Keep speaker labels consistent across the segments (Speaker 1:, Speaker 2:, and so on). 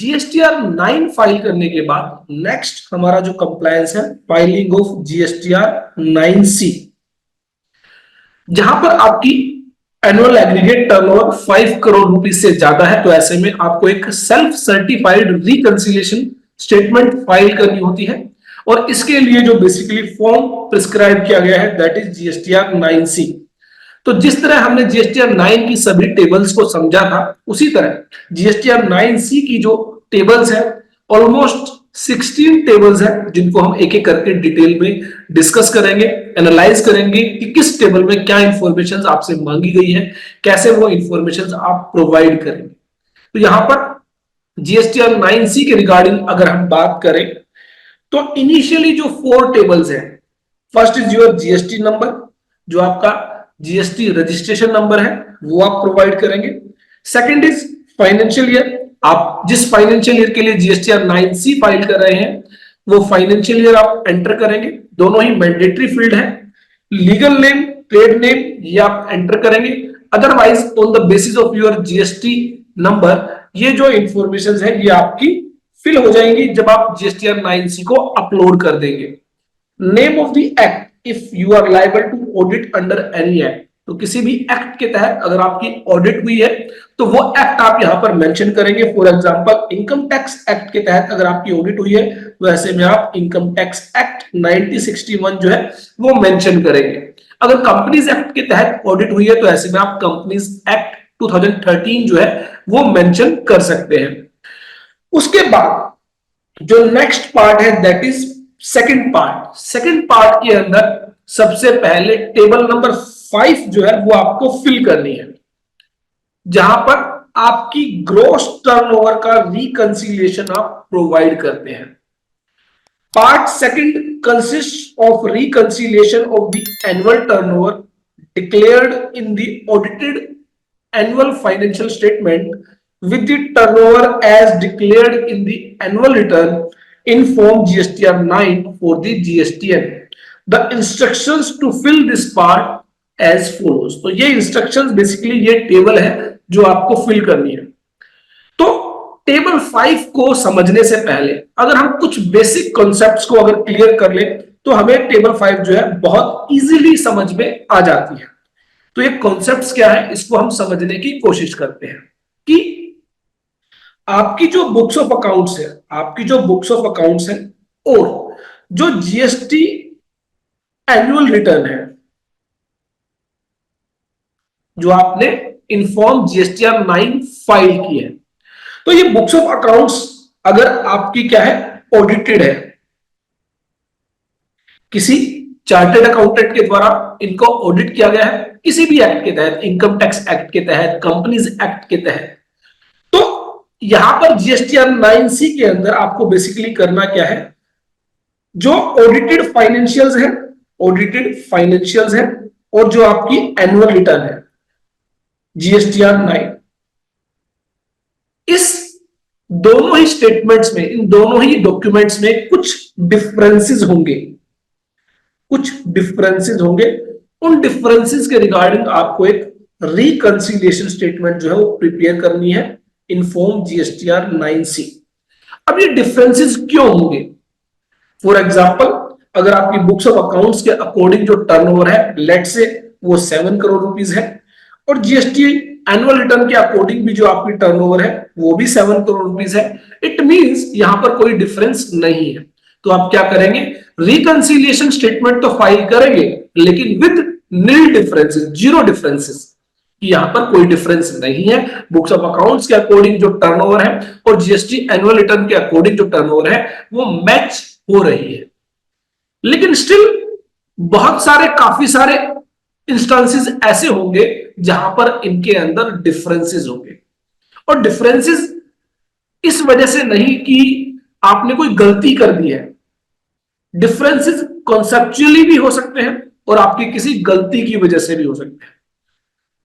Speaker 1: GSTR 9 file करने के बाद नेक्स्ट हमारा जो कंप्लायंस है फाइलिंग ऑफ जीएसटीआर 9C, जहां पर आपकी annual aggregate turnover 5 crore rupees से ज्यादा है, तो ऐसे में आपको एक self certified reconciliation statement file करनी होती है। और इसके लिए जो बेसिकली फॉर्म प्रिस्क्राइब किया गया है दैट इज जीएसटीआर 9C। तो जिस तरह हमने जीएसटीआर 9 की सभी टेबल्स को समझा था, उसी तरह जीएसटीआर 9C की जो टेबल्स है ऑलमोस्ट 16 टेबल्स है, जिनको हम एक एक करके डिटेल में डिस्कस करेंगे, एनालाइज करेंगे कि किस टेबल में क्या इंफॉर्मेशन आपसे मांगी गई है, कैसे वो इंफॉर्मेशन आप प्रोवाइड करेंगे। तो यहां पर जीएसटीआर 9C के रिगार्डिंग अगर हम बात करें तो इनिशियली जो 4 टेबल्स है, first is your GST number, जो आपका जीएसटी रजिस्ट्रेशन नंबर है वो आप प्रोवाइड करेंगे। सेकंड इज फाइनेंशियल ईयर, आप जिस फाइनेंशियल ईयर के लिए जीएसटीआर 9C फाइल कर रहे हैं वो फाइनेंशियल ईयर आप एंटर करेंगे, दोनों ही मैंडेटरी फील्ड है। लीगल नेम, ट्रेड नेम ये आप एंटर करेंगे। Otherwise on the basis of your GST number ये जो इंफॉर्मेशन है ये आपकी फिल हो जाएंगी जब आप जीएसटीआर 9C को अपलोड कर देंगे। Name of the act, if you are liable to audit under any act, तो किसी भी एक्ट के तहत अगर आपकी ऑडिट हुई है तो वो एक्ट आप यहां पर मेंशन करेंगे। For example income tax act के तहत अगर आपकी ऑडिट हुई है तो ऐसे में आप इनकम टैक्स एक्ट 1961 जो है वो मेंशन करेंगे। अगर कंपनीज एक्ट के तहत ऑडिट हुई है तो ऐसे में आप कंपनीज एक्ट 2013 जो है वो मेंशन कर सकते हैं। उसके बाद जो नेक्स्ट पार्ट है that is second part. Second part के अंदर सबसे पहले टेबल नंबर 5 जो है वो आपको फिल करनी है, जहां पर आपकी ग्रॉस टर्नओवर का रिकंसिलिएशन आप प्रोवाइड करते हैं। Part second consist of reconciliation of the annual turnover declared in the audited annual financial statement with the turnover as declared in the annual return in form GSTR 9 for the GSTN. The instructions to fill this part as follows. तो ये instructions basically ये table है जो आपको fill करनी है। तो table 5 को समझने से पहले अगर हम कुछ बेसिक कॉन्सेप्ट्स को अगर क्लियर कर ले तो हमें टेबल 5 जो है बहुत इजीली समझ में आ जाती है। तो ये कॉन्सेप्ट्स क्या है इसको हम समझने की कोशिश करते हैं कि आपकी जो बुक्स ऑफ अकाउंट्स है, आपकी जो बुक्स ऑफ अकाउंट्स है और जो जीएसटी एनुअल रिटर्न है जो आपने इनफॉर्म जीएसटीआर 9 फाइल की है, तो ये बुक्स ऑफ अकाउंट्स अगर आपकी क्या है ऑडिटेड है, किसी चार्टेड अकाउंटेंट के द्वारा इनको ऑडिट किया गया है किसी भी एक्ट के तहत, इनकम टैक्स एक्ट के तहत, कंपनीज एक्ट के तहत, तो यहां पर जीएसटीआर 9C के अंदर आपको बेसिकली करना क्या है, जो ऑडिटेड फाइनेंशियल्स है, ऑडिटेड फाइनेंशियल्स है और जो आपकी एनुअल रिटर्न है जीएसटीआर 9, इस दोनों ही स्टेटमेंट्स में, इन दोनों ही डॉक्यूमेंट्स में कुछ डिफरेंसेस होंगे, कुछ डिफरेंसेस होंगे। उन डिफरेंसेस के रिगार्डिंग आपको एक रिकंसिलिएशन स्टेटमेंट जो है वो प्रिपेयर करनी है इनफॉर्म जीएसटीआर 9C। अब ये डिफरेंसेस क्यों होंगे? फॉर एग्जांपल अगर आपकी बुक्स ऑफ अकाउंट्स के अकॉर्डिंग जो टर्नओवर है लेट से वो 7 करोड़ रुपीस है और जीएसटी एनुअल रिटर्न के अकॉर्डिंग भी जो आपकी टर्नओवर है वो भी 7 करोड़ रुपीस है, इट मींस यहां पर कोई डिफरेंस नहीं है। तो आप क्या करेंगे, रिकंसिलिएशन स्टेटमेंट तो फाइल करेंगे लेकिन with nil differences, zero differences, यहां पर कोई डिफरेंस नहीं है। बुक्स ऑफ अकाउंट्स के अकॉर्डिंग जो टर्नओवर है और जीएसटी एनुअल रिटर्न के अकॉर्डिंग जो टर्नओवर है वो मैच हो रही है। लेकिन स्टिल बहुत सारे, काफी सारे इंस्टेंसेस ऐसे होंगे जहां पर इनके अंदर डिफरेंसेस होंगे, और डिफरेंसेस इस वजह से नहीं कि आपने कोई गलती कर दी है, डिफरेंसेस कॉन्सेप्चुअली भी हो सकते हैं और आपकी किसी गलती की वजह से भी हो सकते हैं।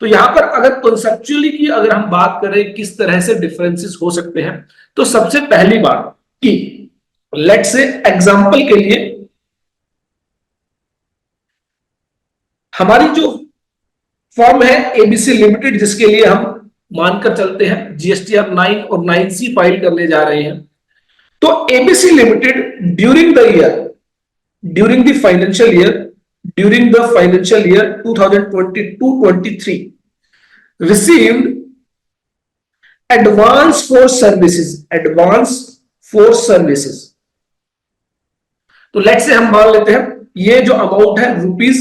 Speaker 1: तो यहां पर अगर कॉन्सेप्चुअली की अगर हम बात करें किस तरह से डिफरेंसेस हो सकते हैं, तो सबसे पहली बात कि लेट्स से एग्जांपल के लिए हमारी जो फर्म है एबीसी लिमिटेड, जिसके लिए हम मानकर चलते हैं जीएसटीआर 9 और 9C फाइल करने जा रहे हैं, तो ABC limited during the financial year during the financial year 2022-23 received advance for services. तो लेट से हम मान लेते हैं ये जो अमाउंट है ₹10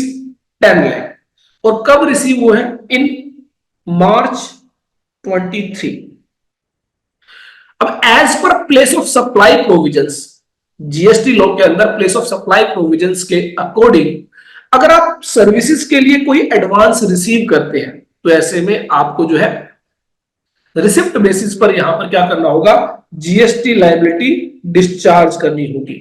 Speaker 1: लाख, और कब रिसीव हुए हैं? इन मार्च 23। अब as per place of supply provisions, GST law के अंदर प्लेस ऑफ सप्लाई प्रोविजंस के अकॉर्डिंग अगर आप सर्विसेज के लिए कोई एडवांस रिसीव करते हैं तो ऐसे में आपको जो है रिसिप्ट बेसिस पर यहां पर क्या करना होगा? जीएसटी लायबिलिटी डिस्चार्ज करनी होगी।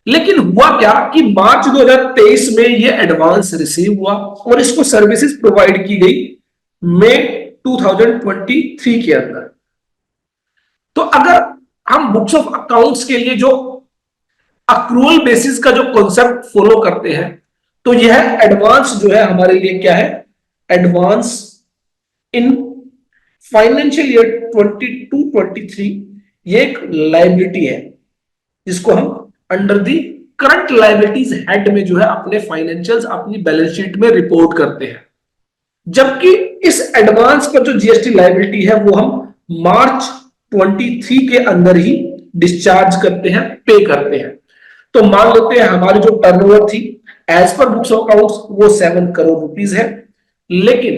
Speaker 1: लेकिन हुआ क्या कि मार्च 2023 में ये एडवांस रिसीव हुआ और इसको सर्विसेज प्रोवाइड की गई मई 2023 के अंदर। तो अगर हम बुक्स ऑफ अकाउंट्स के लिए जो अक्रूवल बेसिस का जो कॉन्सेप्ट फॉलो करते हैं तो यह एडवांस जो है हमारे लिए क्या है? एडवांस इन फाइनेंशियल ईयर 22-23 ये एक लायबिलिटी है जिसको हम under the current liabilities head में जो है अपने फाइनेंशियल्स, अपनी बैलेंस शीट में रिपोर्ट करते हैं। जबकि इस एडवांस पर जो जीएसटी लायबिलिटी है वो हम मार्च 23 के अंदर ही डिस्चार्ज करते हैं, पे करते हैं। तो मान लेते हैं हमारी जो टर्नओवर थी as per books of accounts वो 7 करोड़ रुपीस है, लेकिन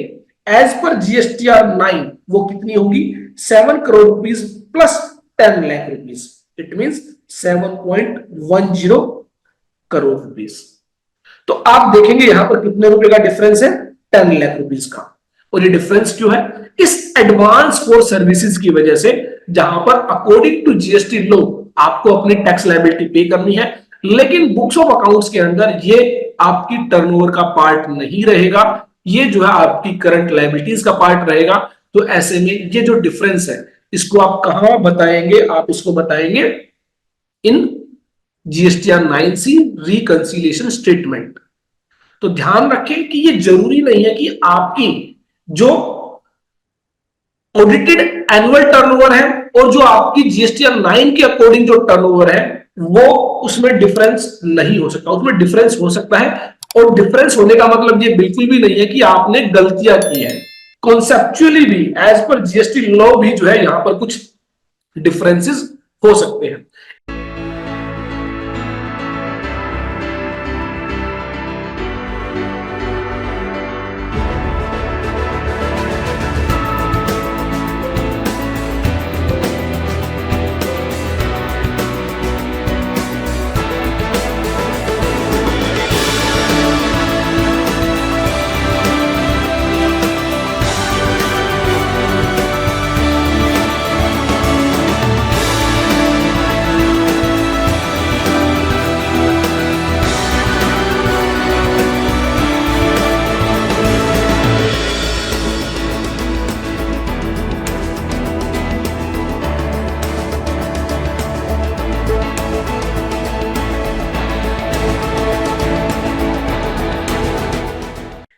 Speaker 1: एज पर जीएसटीआर 9 वो कितनी होगी? 7 crore rupees plus 10 lakh rupees, it means 7.10 crore rupees. तो आप देखेंगे यहां पर कितने रुपए का डिफरेंस है? 10 लाख रुपीस का। और ये डिफरेंस क्यों है? इस एडवांस फॉर सर्विसेज की वजह से, जहां पर अकॉर्डिंग टू जीएसटी लॉ आपको अपनी टैक्स लायबिलिटी पे करनी है, लेकिन बुक्स ऑफ अकाउंट्स के अंदर ये आपकी टर्नओवर का पार्ट नहीं रहेगा, ये जो है आपकी करंट लायबिलिटीज का पार्ट रहेगा। तो ऐसे में ये जो डिफरेंस है इसको आप कहां बताएंगे? आप इसको बताएंगे इन जीएसटीआर 9C रिकंसिलिएशन स्टेटमेंट। तो ध्यान रखें कि ये जरूरी नहीं है कि आपकी जो ऑडिटेड एनुअल टर्नओवर है और जो आपकी जीएसटीआर 9 के अकॉर्डिंग जो टर्नओवर है वो उसमें डिफरेंस नहीं हो सकता, उसमें डिफरेंस हो सकता है। और डिफरेंस होने का मतलब ये बिल्कुल भी नहीं है कि आपने गलतियां की है। कॉन्सेप्चुअली भी एज पर जीएसटी लॉ भी जो है यहां पर कुछ डिफरेंसेस हो सकते हैं।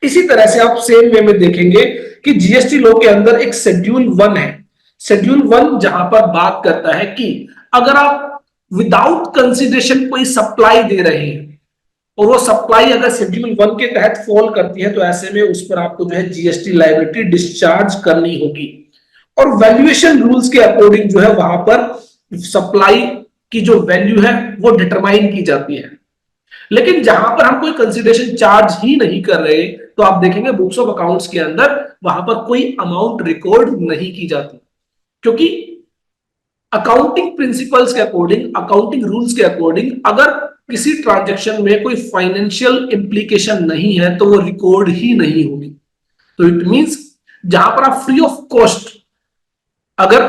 Speaker 1: इसी तरह से आप सेम वे में देखेंगे कि जीएसटी लॉ के अंदर एक शेड्यूल 1 है। शेड्यूल 1 जहां पर बात करता है कि अगर आप विदाउट कंसिडरेशन कोई सप्लाई दे रहे हैं और वो सप्लाई अगर शेड्यूल 1 के तहत फॉल करती है तो ऐसे में उस पर आपको जो है जीएसटी लायबिलिटी डिस्चार्ज करनी होगी। और वैल्यूएशन रूल्स के अकॉर्डिंग जो है वहां पर सप्लाई की जो वैल्यू है वो डिटरमाइन की जाती है। लेकिन जहां पर हम कोई कंसिडरेशन चार्ज ही नहीं कर रहे तो आप देखेंगे बुक्स ऑफ अकाउंट्स के अंदर वहां पर कोई अमाउंट रिकॉर्ड नहीं की जाती, क्योंकि अकाउंटिंग प्रिंसिपल्स के अकॉर्डिंग, अकाउंटिंग रूल्स के अकॉर्डिंग अगर किसी ट्रांजैक्शन में कोई फाइनेंशियल इंप्लीकेशन नहीं है तो वो रिकॉर्ड ही नहीं होगी। तो इट मींस जहां पर आप फ्री ऑफ कॉस्ट अगर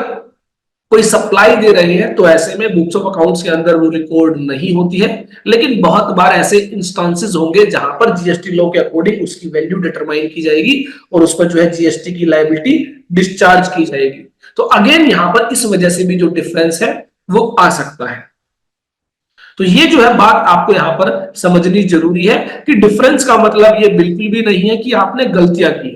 Speaker 1: कोई सप्लाई दे रहे हैं तो ऐसे में बुक्स ऑफ अकाउंट्स के अंदर वो रिकॉर्ड नहीं होती है। लेकिन बहुत बार ऐसे इंस्टांसेस होंगे जहां पर जीएसटी लॉ के अकॉर्डिंग उसकी वैल्यू डिटरमाइन की जाएगी और उस पर जो है जीएसटी की लायबिलिटी डिस्चार्ज की जाएगी। तो अगेन यहां पर इस वजह से भी जो डिफरेंस है वो आ सकता है। तो ये जो है बात आपको यहां पर समझनी जरूरी है कि डिफरेंस का मतलब ये बिल्कुल भी नहीं है कि आपने गलतियां की।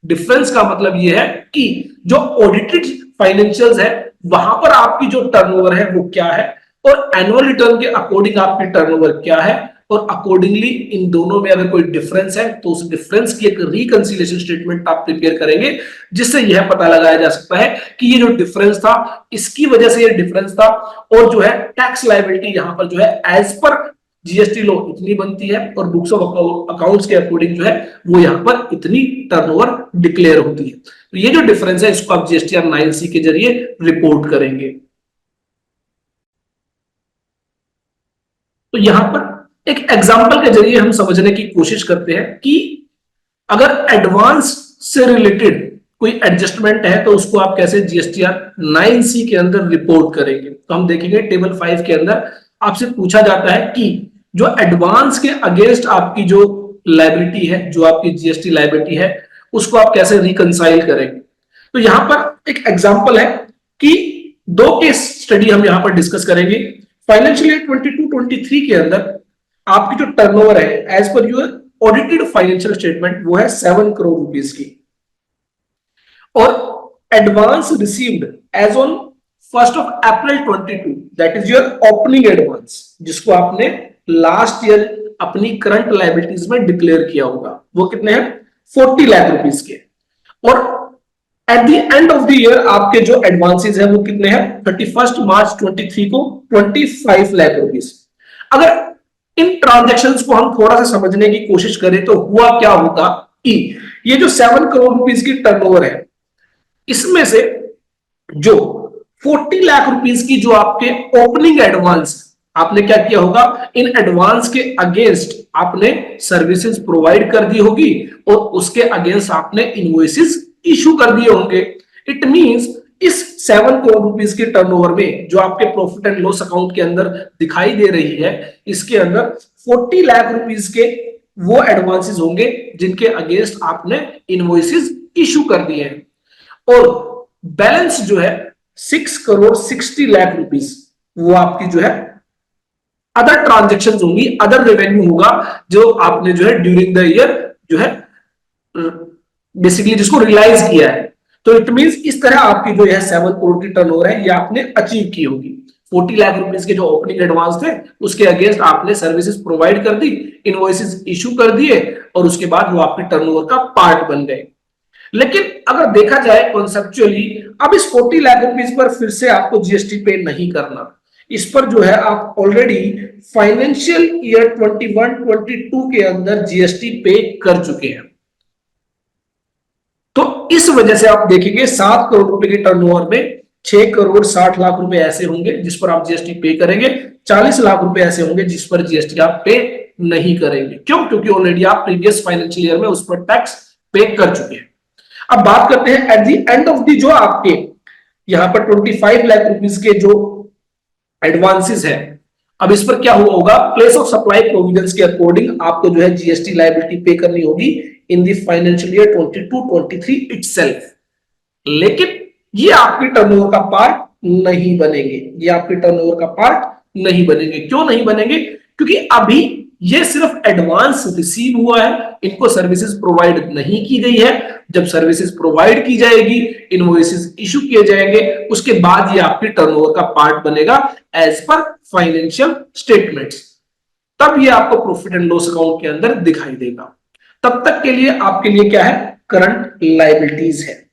Speaker 1: डिफरेंस का मतलब यह है कि जो ऑडिटेड फाइनेंशियल्स है वहां पर आपकी जो टर्नओवर है वो क्या है, और एनुअल रिटर्न के अकॉर्डिंग आपकी टर्नओवर क्या है, और अकॉर्डिंगली इन दोनों में अगर कोई डिफरेंस है तो उस डिफरेंस की एक रिकंसिलिएशन स्टेटमेंट आप प्रिपेयर करेंगे, जिससे यह पता लगाया जा सकता है कि ये जो डिफरेंस था इसकी वजह से ये डिफरेंस था, और जो है टैक्स लायबिलिटी यहां पर जो है एज पर जीएसटी लॉ इतनी बनती है, और बुक्स ऑफ अकाउंट्स के अकॉर्डिंग जो है वो यहां पर इतनी टर्नओवर डिक्लेयर होती है। तो ये जो डिफरेंस है इसको आप जीएसटीआर 9C के जरिए रिपोर्ट करेंगे। तो यहां पर एक एग्जांपल के जरिए हम समझने की कोशिश करते हैं कि अगर एडवांस से रिलेटेड कोई एडजस्टमेंट है तो उसको आप कैसे जीएसटीआर 9C के अंदर रिपोर्ट करेंगे। तो हम देखेंगे टेबल 5 के अंदर आपसे पूछा जाता है कि जो एडवांस के अगेंस्ट आपकी जो लायबिलिटी है, जो आपकी जीएसटी लायबिलिटी है, उसको आप कैसे रिकंसाइल करेंगे। तो यहां पर एक एग्जांपल है कि दो केस स्टडी हम यहां पर डिस्कस करेंगे। फाइनेंशियल ईयर 22-23 के अंदर आपकी जो टर्नओवर है as per your audited financial statement वो है 7 करोड़ रुपीस की, और advance received as on 1 April 22, that is your opening advance, जिसको आपने लास्ट ईयर अपनी करंट लायबिलिटीज में डिक्लेयर किया होगा, वो कितने हैं 40 लाख रुपीस के। और eight the end of the year आपके जो एडवांसेस हैं वो कितने हैं 31 मार्च 23 को 25 लाख रुपीस। अगर इन ट्रांजैक्शंस को हम थोड़ा सा समझने की कोशिश करें तो हुआ क्या होगा कि ये जो 7 करोड़ रुपीस की टर्नओवर है इसमें से जो 40 लाख रुपीस की जो आपके ओपनिंग एडवांस आपने क्या किया होगा, इन एडवांस के अगेंस्ट आपने सर्विसेज प्रोवाइड कर दी होगी और उसके अगेंस्ट आपने इनवॉइसेस इशू कर दिए होंगे। इट मींस इस 7 करोड़ रुपीस के टर्नओवर में जो आपके प्रॉफिट एंड लॉस अकाउंट के अंदर दिखाई दे रही है, इसके अंदर 40 लाख रुपीस के वो एडवांसेस होंगे जिनके अगेंस्ट आपने इनवॉइसेस इशू कर दिए हैं, और बैलेंस जो है 6 करोड़ 60 लाख रुपीस वो आपकी जो है अदर ट्रांजेक्शन होंगी, अदर रेवेन्यू होगा जो आपने जो है ड्यूरिंग द ईयर जो है बेसिकली जिसको रियलाइज किया है। तो इट मींस इस तरह आपकी जो है 7 करोड़ की टर्नओवर है ये आपने अचीव की होगी। 40 लाख रुपीस के जो ओपनिंग एडवांस थे उसके अगेंस्ट आपने सर्विसेज प्रोवाइड कर दी, इनवॉइसेस इशू कर दिए, और उसके बाद वो आपकी टर्नओवर का पार्ट बन गए। लेकिन अगर देखा जाए कॉन्सेप्चुअली, अब इस 40 लाख रुपीस पर फिर से आपको जीएसटी पे नहीं करना, इस पर जो है आप ऑलरेडी फाइनेंशियल ईयर 21-22 के अंदर जीएसटी पे कर चुके हैं। तो इस वजह से आप देखेंगे 7 करोड़ रुपए के टर्नओवर में 6 करोड़ 60 लाख रुपए ऐसे होंगे जिस पर आप जीएसटी पे करेंगे, 40 लाख रुपए ऐसे होंगे जिस पर जीएसटी आप पे नहीं करेंगे। क्यों? क्योंकि ऑलरेडी आप प्रीवियस फाइनेंशियल ईयर में उस पर टैक्स पे कर चुके हैं। अब बात करते हैं eight the end of the जो आपके यहां पर 25 लाख रुपीस के जो एडवांसेस है, अब इस पर क्या हुआ होगा, प्लेस ऑफ सप्लाई प्रोविजंस के अकॉर्डिंग आपको जो है जीएसटी लायबिलिटी पे करनी होगी इन दी फाइनेंशियल ईयर 22-23 इटसेल्फ। लेकिन ये आपकी टर्नओवर का पार्ट नहीं बनेंगे, ये आपके टर्नओवर का पार्ट नहीं बनेंगे। क्यों नहीं बनेंगे? क्योंकि अभी ये सिर्फ एडवांस रिसीव हुआ है, इनको सर्विसेज प्रोवाइड नहीं की गई है। जब सर्विसेज प्रोवाइड की जाएगी, इनवॉइसेस इशू किए जाएंगे, उसके बाद ये आपकी टर्नओवर का पार्ट बनेगा एज पर फाइनेंशियल स्टेटमेंट्स, तब ये आपको प्रॉफिट एंड लॉस अकाउंट के अंदर दिखाई देगा। तब तक के लिए आपके लिए क्या है, करंट लायबिलिटीज है।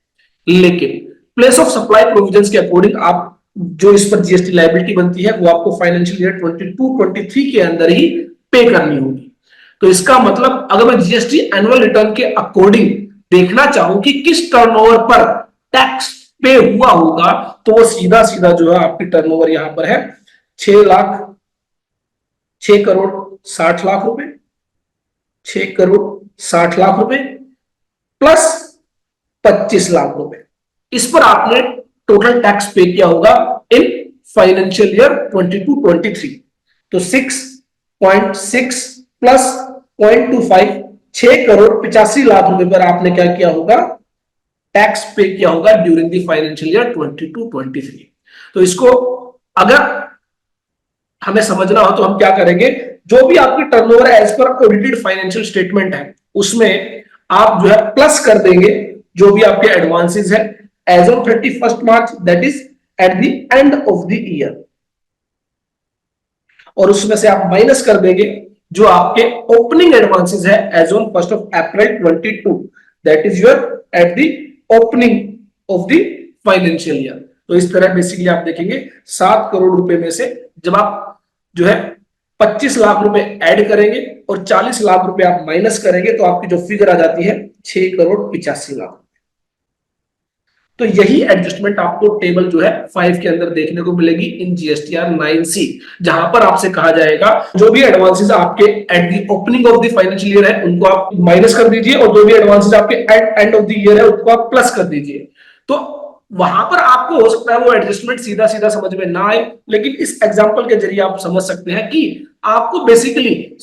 Speaker 1: लेकिन प्लेस ऑफ सप्लाई प्रोविजंस के अकॉर्डिंग आप जो इस पर जीएसटी लायबिलिटी बनती है वो आपको फाइनेंशियल ईयर 22-23 के अंदर ही पे करनी होगी। तो इसका मतलब अगर मैं जीएसटी एनुअल रिटर्न के अकॉर्डिंग देखना चाहूं कि किस टर्नओवर पर टैक्स पे हुआ होगा, तो वो सीधा सीधा जो है आपकी टर्नओवर यहां पर है 6 करोड़ 60 लाख रुपए, 6 करोड़ 60 लाख रुपए प्लस 25 लाख रुपए, इस पर आपने टोटल टैक्स पे किया होगा इन फाइनेंशियल ईयर 22-23। तो 6.6 प्लस 0.25 6 करोड़ 85 लाख रुपए पर आपने क्या किया होगा, टैक्स पे किया होगा ड्यूरिंग द फाइनेंशियल ईयर 22-23। तो इसको अगर हमें समझना हो तो हम क्या करेंगे, जो भी आपकी turnover as per audited financial statement है उसमें आप जो है प्लस कर देंगे जो भी आपके एडवांसेस है as on 31 March, that is at the end of the year, और उसमें से आप माइनस कर देंगे जो आपके ओपनिंग एडवांसेस है as on 1 April 2022, that is your at the opening of the financial year. तो इस तरह बेसिकली आप देखेंगे 7 करोड़ रुपए में से जब आप जो है 25 लाख रुपए ऐड करेंगे और 40 लाख रुपए आप माइनस करेंगे तो आपकी जो फिगर आ जाती है 6 करोड़ 85 लाख। तो यही एडजस्टमेंट आपको टेबल जो है 5 के अंदर देखने को मिलेगी इन जीएसटीआर 9C, जहां पर आपसे कहा जाएगा जो भी एडवांसेस आपके eight the opening of the financial year है उनको आप माइनस कर दीजिए, और जो भी एडवांसेस आपके at end of the year है उनको आप प्लस कर दीजिए। तो वहां पर आपको हो सकता है वो एडजस्टमेंट सीधा सीधा समझ में ना आए, लेकिन इस एग्जांपल के जरिए आप समझ सकते हैं कि आपको बेसिकली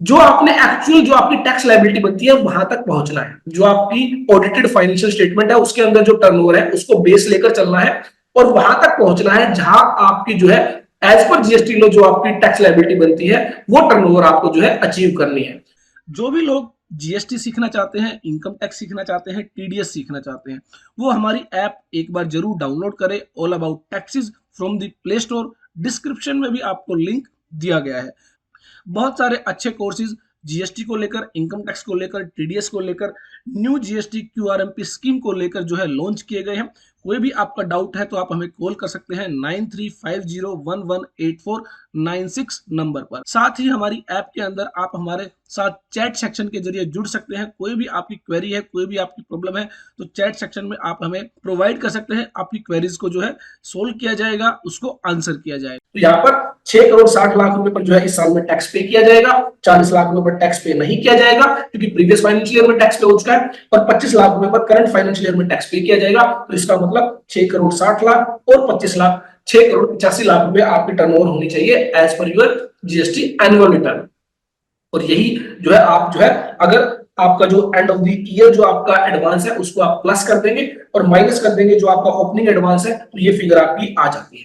Speaker 1: जो आपने एक्चुअल जो आपकी टैक्स लायबिलिटी बनती है वहां तक पहुंचना है। जो आपकी ऑडिटेड फाइनेंशियल स्टेटमेंट है उसके अंदर जो टर्नओवर है उसको बेस लेकर चलना है और वहां तक पहुंचना है जहां आपकी जो है एज पर जीएसटी लो जो आपकी टैक्स लायबिलिटी बनती है वो टर्नओवर आपको जो है अचीव करनी है। जो भी लोग जीएसटी सीखना चाहते हैं, इनकम टैक्स सीखना चाहते हैं, टीडीएस सीखना चाहते हैं, वो हमारी ऐप एक बार जरूर डाउनलोड करें, all about taxes from the play store. Description में भी आपको लिंक दिया गया है। बहुत सारे अच्छे कोर्सेज जीएसटी को लेकर, इनकम टैक्स को लेकर, टीडीएस को लेकर, न्यू जीएसटी क्यूआरएमपी स्कीम को लेकर जो है लॉन्च किए गए हैं। कोई भी आपका डाउट है तो आप हमें कॉल कर सकते हैं 9350118496 नंबर पर। साथ ही हमारी ऐप के अंदर आप हमारे साथ चैट सेक्शन के जरिए जुड़ सकते हैं। कोई भी आपकी क्वेरी है, कोई भी आपकी प्रॉब्लम है तो चैट सेक्शन में आप हमें प्रोवाइड कर सकते हैं। आपकी क्वेरीज को जो है सोल्व किया जाएगा, उसको आंसर किया जाएगा। तो यहाँ पर 6 करोड़ 60 लाख रुपए पर जो है इस साल में टैक्स पे किया जाएगा, 40 लाख रुपए पर टैक्स पे नहीं किया जाएगा क्योंकि प्रीवियस फाइनेंशियल ईयर में टैक्स पे हो चुका है, और 25 लाख रुपए पर करंट फाइनेंशियल ईयर में टैक्स पे किया जाएगा। तो इसका मतलब 6 करोड़ 60 लाख और 25 लाख 6 करोड़ 85 लाख रुपए आपकी टर्नओवर होनी चाहिए as per your GST annual return. और यही जो है आप जो है अगर आपका जो एंड ऑफ द ईयर जो आपका एडवांस है उसको आप प्लस कर देंगे और माइनस कर देंगे जो आपका ओपनिंग एडवांस है, तो ये फिगर आपकी आ जाती है।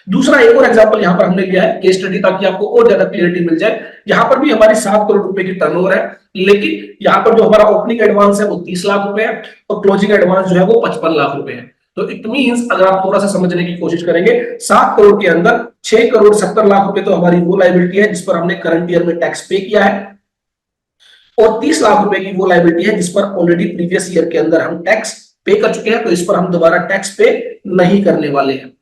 Speaker 1: दूसरा एक और एग्जांपल यहां पर हमने लिया है केस स्टडी ताकि आपको और ज्यादा क्लियरिटी मिल जाए। यहां पर भी हमारी 7 करोड़ रुपए की टर्नओवर है, लेकिन यहां पर जो हमारा ओपनिंग एडवांस है वो 30 लाख रुपए है और क्लोजिंग एडवांस जो है वो 55 लाख रुपए है। तो इट मींस अगर आप थोड़ा सा समझने की कोशिश करेंगे 7 करोड़ के अंदर 6 करोड़ 70 लाख रुपए तो हमारी वो लायबिलिटी है जिस पर हमने करंट ईयर में टैक्स पे किया है, और 30 लाख रुपए की वो लायबिलिटी है जिस पर ऑलरेडी प्रीवियस ईयर के अंदर हम टैक्स पे कर चुके हैं, तो इस पर हम दोबारा टैक्स पे नहीं करने वाले हैं।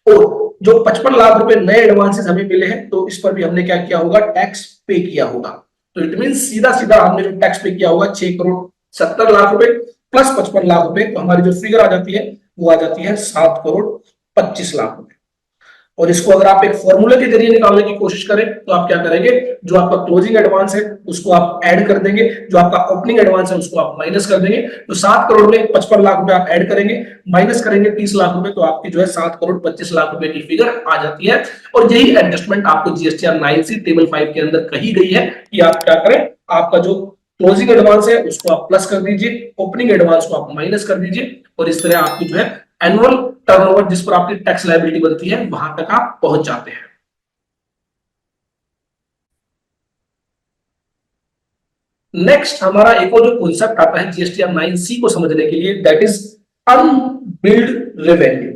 Speaker 1: और जो 55 लाख रुपए नए एडवांसेस हमें मिले हैं तो इस पर भी हमने क्या किया होगा, टैक्स पे किया होगा। तो इट मीन सीधा सीधा हमने जो टैक्स पे किया होगा 6 करोड़ 70 लाख रुपए प्लस 55 लाख रुपए, तो हमारी जो फिगर आ जाती है वो आ जाती है 7 करोड़ 25 लाख रुपए। और इसको अगर आप एक फॉर्मूले के जरिए निकालने की कोशिश करें तो आप क्या करेंगे, जो आपका क्लोजिंग एडवांस है उसको आप ऐड कर देंगे, जो आपका ओपनिंग एडवांस है उसको आप माइनस कर देंगे। तो 7 करोड़ में 55 लाख रुपए आप ऐड करेंगे, माइनस करेंगे 30 लाख रुपए, तो आपकी जो है 7 करोड़ 25 लाख रुपए की फिगर आ जाती है। और यही एडजस्टमेंट आपको जीएसटीआर 9C टेबल 5 के अंदर कही गई है कि आप क्या करें, आपका जो क्लोजिंग एडवांस है उसको आप प्लस कर दीजिए, ओपनिंग एडवांस को आप माइनस कर दीजिए, और इस तरह आपकी जो है एनुअल टर्नओवर जिस पर आपकी टैक्स लायबिलिटी बनती है वहां तक आप पहुंच जाते हैं। नेक्स्ट हमारा एक और जो कॉन्सेप्ट आता है जीएसटीआर 9C को समझने के लिए, that is unbilled revenue.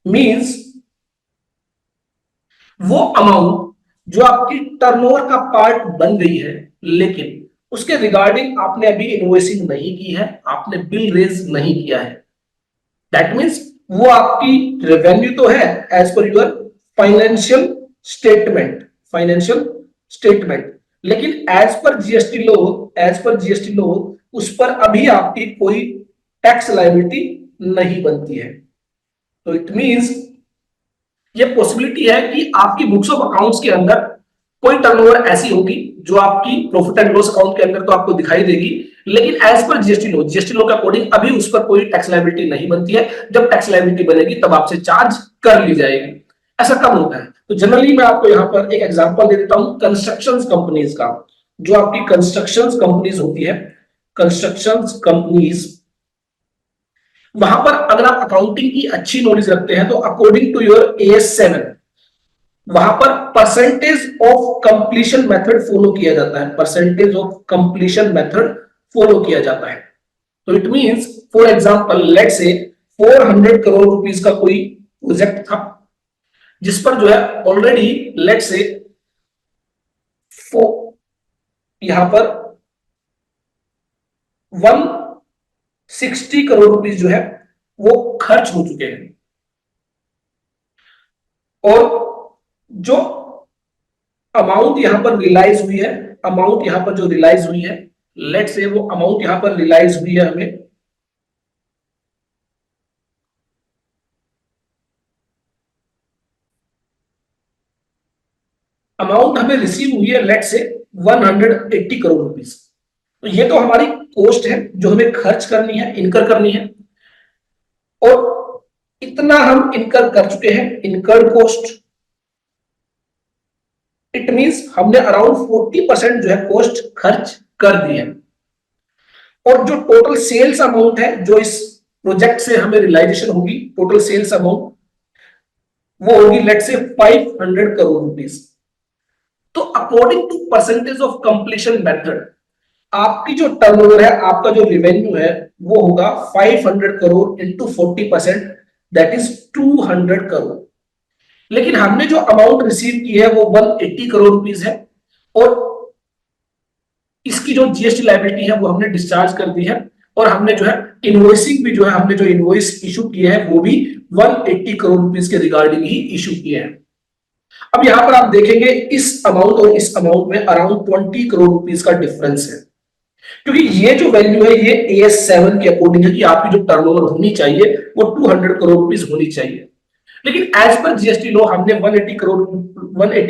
Speaker 1: Means वो अमाउंट जो आपकी टर्नओवर का पार्ट बन गई है लेकिन उसके रिगार्डिंग आपने अभी इनवॉइसिंग नहीं की है, आपने बिल रेज नहीं किया है। दैट मीन्स वो आपकी रेवेन्यू तो है as per your financial statement, लेकिन एज पर जीएसटी लॉ उस पर अभी आपकी कोई टैक्स लायबिलिटी नहीं बनती है। तो इट मींस ये पॉसिबिलिटी है कि आपकी बुक्स ऑफ अकाउंट्स के अंदर कोई टर्नओवर ऐसी होगी जो आपकी प्रॉफिट एंड लॉस अकाउंट के अंदर तो आपको दिखाई देगी, लेकिन एज पर जीएसटी लॉ के अकॉर्डिंग अभी उस पर कोई टैक्स लायबिलिटी नहीं बनती है। जब टैक्स लायबिलिटी बनेगी तब आपसे चार्ज कर ली जाएगी। ऐसा कब होता है, तो जनरली मैं आपको यहाँ पर एक एग्जांपल दे देता हूं कंस्ट्रक्शन कंपनीज का। जो आपकी कंस्ट्रक्शन कंपनीज होती है, कंस्ट्रक्शन कंपनीज, वहां पर अगर आप अकाउंटिंग की अच्छी नॉलेज रखते हैं तो अकॉर्डिंग टू योर AS7 वहां पर percentage of completion method follow किया जाता है, percentage of completion method follow किया जाता है। तो it means for example let से 400 करोड़ रुपीस का कोई प्रोजेक्ट था जिस पर जो है ऑलरेडी लेट से यहां पर 160 करोड़ रुपीस जो है वो खर्च हो चुके हैं, और जो अमाउंट यहां पर रियलाइज हुई है, अमाउंट यहां पर जो रियलाइज हुई है, लेट से वो अमाउंट यहां पर रियलाइज हुई है हमें अमाउंट हमें रिसीव हुई है लेट से 180 करोड़ रुपीस। तो ये तो हमारी कॉस्ट है जो हमें खर्च करनी है, इनकर करनी है, और इतना हम इनकर कर चुके हैं, इनकर्ड कॉस्ट। इट मींस हमने अराउंड 40% जो है कॉस्ट खर्च कर दी है, और जो टोटल सेल्स अमाउंट है जो इस प्रोजेक्ट से हमें रियलाइजेशन होगी, टोटल सेल्स अमाउंट वो होगी लेट से 500 करोड़ रुपीस। तो according to percentage of completion method आपकी जो टर्नओवर है, आपका जो रेवेन्यू है वो होगा 500 crore into 40%, that is 200 crore. लेकिन हमने जो अमाउंट रिसीव की है वो 180 करोड़ रुपीस है, और इसकी जो जीएसटी लायबिलिटी है वो हमने डिस्चार्ज कर दी है, और हमने जो है इनवॉइसिंग भी जो है, हमने जो इनवॉइस इशू किए हैं वो भी 180 करोड़ रुपीस के रिगार्डिंग ही इशू किए हैं। अब यहां पर आप देखेंगे इस अमाउंट और इस अमाउंट में अराउंड 20 करोड़ रुपीस का डिफरेंस है, क्योंकि ये जो वैल्यू है ये AS7 के अकॉर्डिंग है कि आपकी जो टर्नओवर होनी चाहिए वो 200 करोड़ रुपीस होनी चाहिए। लेकिन एज पर जीएसटी लॉ हमने 180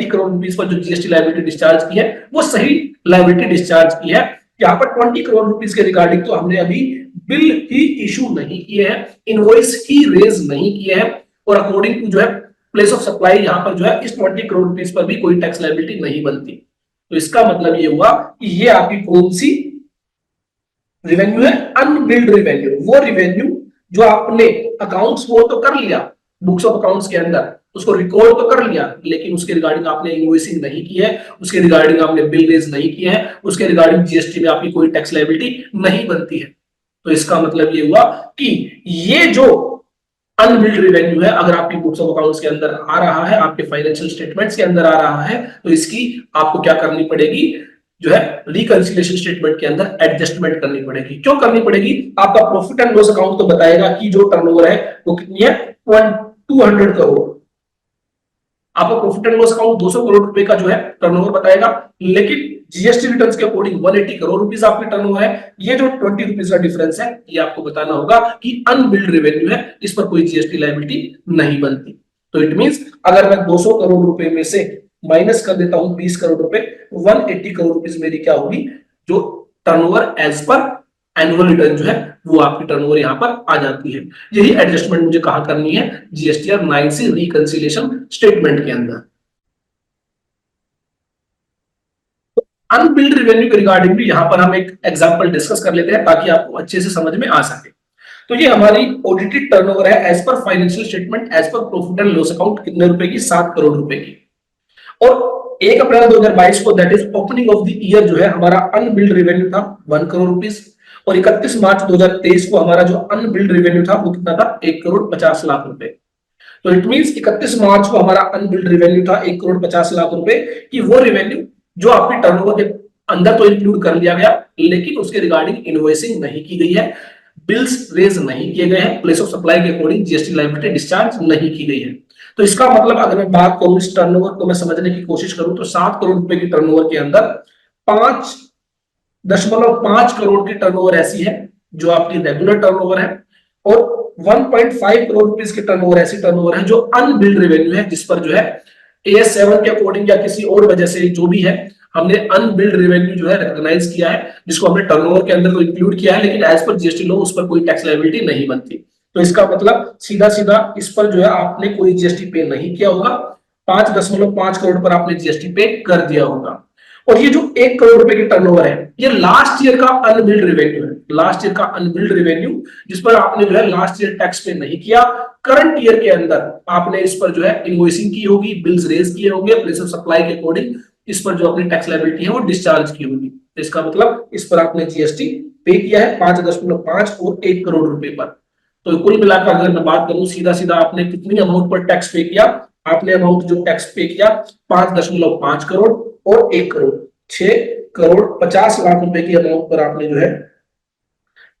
Speaker 1: करोड़ रुपीस पर जो जीएसटी लायबिलिटी डिस्चार्ज की है वो सही लायबिलिटी डिस्चार्ज की है। यहाँ पर 20 करोड़ रुपीस के रिगार्डिंग तो हमने अभी बिल ही इशू नहीं किए हैं, इनवॉइस ही रेज नहीं किए हैं, और अकॉर्डिंग टू जो है प्लेस ऑफ सप्लाई यहाँ पर जो है इस 20 करोड़ रुपीस पर भी कोई टैक्स लायबिलिटी नहीं बनती। तो इसका मतलब ये हुआ कि ये आपकी कौन सी रेवेन्यू है, अनबिल्ड रेवेन्यू। वो रेवेन्यू जो आपने अकाउंट्स वो तो कर लिया, बुक्स ऑफ अकाउंट्स के अंदर उसको रिकॉर्ड तो कर लिया, लेकिन उसके रिगार्डिंग आपने इनवॉइसिंग नहीं की है, उसके रिगार्डिंग आपने बिल रेज नहीं किया है, उसके रिगार्डिंग जीएसटी में आपकी कोई टैक्स लायबिलिटी नहीं बनती है। तो इसका मतलब ये हुआ कि ये जो अनबिल्ड रेवेन्यू है अगर आपकी बुक्स ऑफ अकाउंट्स के अंदर आ रहा है, आपके फाइनेंशियल स्टेटमेंट्स के अंदर आ रहा है, तो इसकी आपको क्या करनी पड़ेगी, जो है रिकंसिलिएशन स्टेटमेंट के अंदर एडजस्टमेंट करनी पड़ेगी। क्यों करनी पड़ेगी? आपका प्रॉफिट एंड लॉस अकाउंट तो बताएगा कि जो टर्नओवर है वो कितनी है, 200 करोड़। आपका profit and loss account 200 crore रुपए का जो है टर्नओवर बताएगा, लेकिन जीएसटी रिटर्न्स के अकॉर्डिंग 180 करोड़ रुपीस आपकी टर्नओवर है। ये जो 20 रुपीस का डिफरेंस है ये आपको बताना होगा कि अनबिल्ड रेवेन्यू है, इस पर कोई जीएसटी लायबिलिटी नहीं बनती। तो इट मींस अगर मैं 200 करोड़ रुपए में से माइनस कर देता हूं 20 करोड़ रुपए, 180 करोड़ रुपीस मेरी क्या होगी, जो turnover as per annual return जो है वो आपकी टर्नओवर यहां पर आ जाती है। यही एडजस्टमेंट मुझे कहां करनी है, जीएसटीआर 9 से रिकंसिलिएशन स्टेटमेंट के अंदर। अनबिल्ड रेवेन्यू के रिगार्डिंग भी यहां पर हम एक एग्जांपल डिस्कस कर लेते हैं ताकि आपको अच्छे से समझ में आ सके। तो ये हमारी ऑडिटेड टर्नओवर है as per financial statement, as per profit and loss account, कितने रुपए की, 7 करोड़ रुपए की। और 1 अप्रैल 2022 को that is opening of the year जो है हमारा अनबिल्ड रेवेन्यू था 1 करोड़ रुपीस, और 31 मार्च 2023 को हमारा जो अनबिल्ड रेवेन्यू था वो कितना था, 1 करोड़ 50 लाख रुपए। तो इट मींस 31 मार्च को हमारा अनबिल्ड रेवेन्यू था 1 करोड़ 50 लाख रुपए की, वो रेवेन्यू जो आपकी टर्नओवर के अंदर तो इंक्लूड कर लिया गया, लेकिन उसके रिगार्डिंग इनवॉइसिंग नहीं की गई है, बिल्स रेज नहीं किए गए हैं, प्लेस ऑफ सप्लाई के अकॉर्डिंग जीएसटी लायबिलिटी डिस्चार्ज नहीं की गई है। तो इसका मतलब अगर मैं बात करूं इस टर्नओवर को मैं समझने की कोशिश करूं तो 7 करोड़ रुपए की टर्नओवर के अंदर 5.5 करोड़ की टर्नओवर ऐसी है जो आपकी रेगुलर टर्नओवर है, और 1.5 करोड़ रुपीस की टर्नओवर ऐसी टर्नओवर है जो अनबिल्ड रेवेन्यू है, जिस पर जो है AS7 के अकॉर्डिंग या किसी और वजह से जो भी है हमने अनबिल्ड रेवेन्यू जो है रिकॉग्नाइज किया है, जिसको हमने टर्नओवर के अंदर तो इंक्लूड किया है, लेकिन एज पर जीएसटी लॉ उस पर कोई टैक्स लायबिलिटी नहीं बनती। तो इसका मतलब सीधा सीधा इस पर जो है आपने कोई जीएसटी पे नहीं किया होगा, 5.5 करोड़ पर आपने जीएसटी पे कर दिया होगा। और ये जो 1 करोड़ रुपए की टर्नओवर है ये लास्ट ईयर का अनबिल्ड रेवेन्यू है, लास्ट ईयर का अनबिल्ड रेवेन्यू जिस पर आपने जो है लास्ट ईयर टैक्स पे नहीं किया, करंट ईयर के अंदर आपने इस पर जो है इनवॉइसिंग की होगी, बिल्स रेज किए होंगे, प्लेस ऑफ सप्लाई के अकॉर्डिंग इस पर जो अपनी टैक्स लायबिलिटी है वो डिस्चार्ज की होगी। तो इसका मतलब इस पर आपने जीएसटी पे किया है 5.5 और 1 करोड़ रुपए पर। तो कुल मिलाकर अगर मैं बात करूं, सीधा सीधा आपने कितनी अमाउंट पर टैक्स पे किया, आपने अमाउंट जो टैक्स पे किया 5.5 करोड़ और 1 करोड़, 6 करोड़ 50 लाख रुपए की अमाउंट पर आपने जो है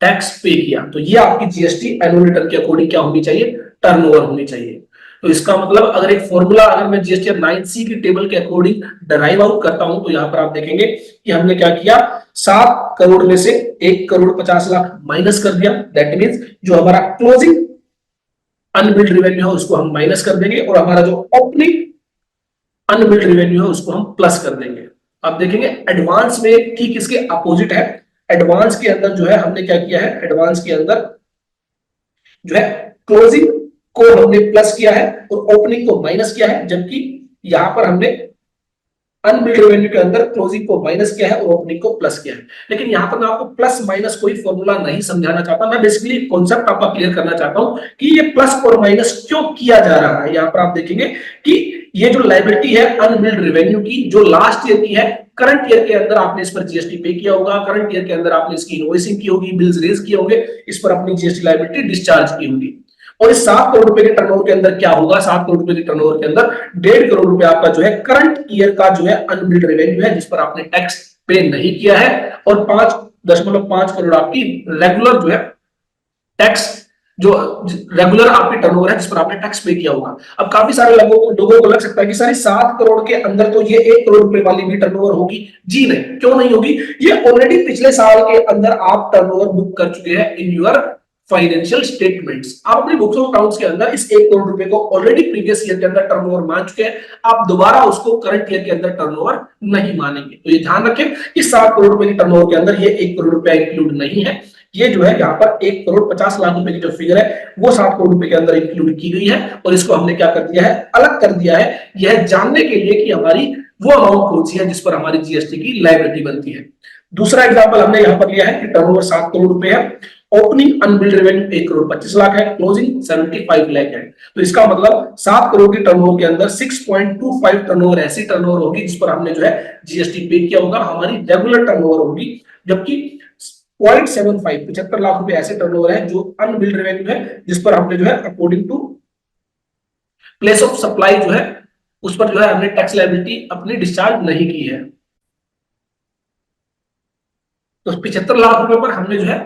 Speaker 1: टैक्स पे किया। तो ये आपकी जीएसटी एनुअल रिटर्न के अकॉर्डिंग क्या होनी चाहिए, टर्नओवर होनी चाहिए। तो इसका मतलब अगर एक फॉर्मूला अगर मैं जीएसटी 9C की टेबल के अकॉर्डिंग डराइव आउट करता हूं, तो यहां पर आप देखेंगे कि हमने क्या किया, 7 करोड़ में से 1 करोड़ 50 लाख माइनस कर दिया। दैट मीन्स जो हमारा क्लोजिंग अनबिल्ड रेवेन्यू है उसको हम माइनस कर देंगे और हमारा जो ओपनिंग अनबिल्ड रेवेन्यू है उसको हम प्लस कर देंगे। अब देखेंगे एडवांस में ठीक इसके अपोजिट है। एडवांस के अंदर जो है हमने क्या किया है, एडवांस के अंदर जो है क्लोजिंग को हमने प्लस किया है और ओपनिंग को माइनस किया है, जबकि यहां पर हमने अनबिल्ड रेवेन्यू के अंदर क्लोजिंग को माइनस किया है और ओपनिंग को प्लस किया है। लेकिन यहां पर मैं आपको प्लस माइनस कोई फॉर्मूला नहीं समझाना चाहता, मैं बेसिकली कॉन्सेप्ट आपका क्लियर करना चाहता हूं कि ये प्लस और माइनस क्यों किया जा रहा है। यहां पर आप देखेंगे कि ये जो लायबिलिटी है अनबिल्ड रेवेन्यू की, जो लास्ट ईयर की है, करंट ईयर के अंदर आपने इस पर जीएसटी पे किया होगा, करंट ईयर के अंदर आपने इसकी इनवॉइसिंग की होगी, बिल्स रेज किए होंगे, इस पर अपनी जीएसटी लायबिलिटी डिस्चार्ज की होगी। और इस 7 करोड़ रुपए के टर्नओवर के अंदर क्या होगा, 7 करोड़ रुपए के टर्नओवर के अंदर 1.5 करोड़ रुपए आपका जो है करंट ईयर का जो है अनबिल्ड रेवेन्यू है, जिस पर आपने टैक्स पे नहीं किया है, और 5.5 करोड़ आपकी रेगुलर जो है टैक्स, जो रेगुलर आपकी टर्नओवर है जिस पर आपने टैक्स पे किया होगा। अब काफी सारे लोगों को लग सकता है कि सारी 7 करोड़ के अंदर तो ये 1 करोड़ रुपए वाली भी टर्नओवर होगी। जी नहीं, क्यों नहीं होगी, ये ऑलरेडी पिछले साल के अंदर आप टर्नओवर बुक कर चुके हैं इन योर फाइनेंशियल स्टेटमेंट्स। आप अपनी बुक्स ऑफ अकाउंट्स के अंदर इस 1 करोड़ रुपए को ऑलरेडी प्रीवियस ईयर के अंदर टर्नओवर मान चुके हैं, आप दोबारा उसको करंट ईयर के अंदर टर्नओवर नहीं मानेंगे। तो ये ध्यान रखें कि 7 करोड़ रुपए की टर्नओवर के अंदर ये 1 करोड़ रुपया इंक्लूड नहीं है। ये जो है यहाँ पर 1 करोड़ 50 लाख रुपए की जो फिगर है वो 7 करोड़ रुपए के अंदर इंक्लूड की गई है, और इसको हमने क्या कर दिया है, अलग कर दिया है, यह जानने के लिए कि हमारी वो अमाउंट कौन सी है जिस पर हमारी जीएसटी की लायबिलिटी बनती है। दूसरा एग्जांपल हमने यहां पर लिया है कि टर्नओवर 7 करोड़ रुपए है, opening unbilled revenue 1 crore 25 lakh है, क्लोजिंग 75 लाख है। तो इसका मतलब 7 करोड़ की टर्नओवर के अंदर 6.25 टर्नओवर ऐसी टर्नओवर होगी जिस पर हमने जो है जीएसटी पे किया होगा, हमारी रेगुलर टर्नओवर होगी। जबकि 75 लाख रुपए ऐसे टर्नओवर है जो अनबिल्ड रेवेन्यू है, जिस पर हमने जो है according to place of supply जो है उस पर जो है हमने टैक्स लायबिलिटी अपनी डिस्चार्ज नहीं की है। तो 75 लाख रुपए पर हमने जो है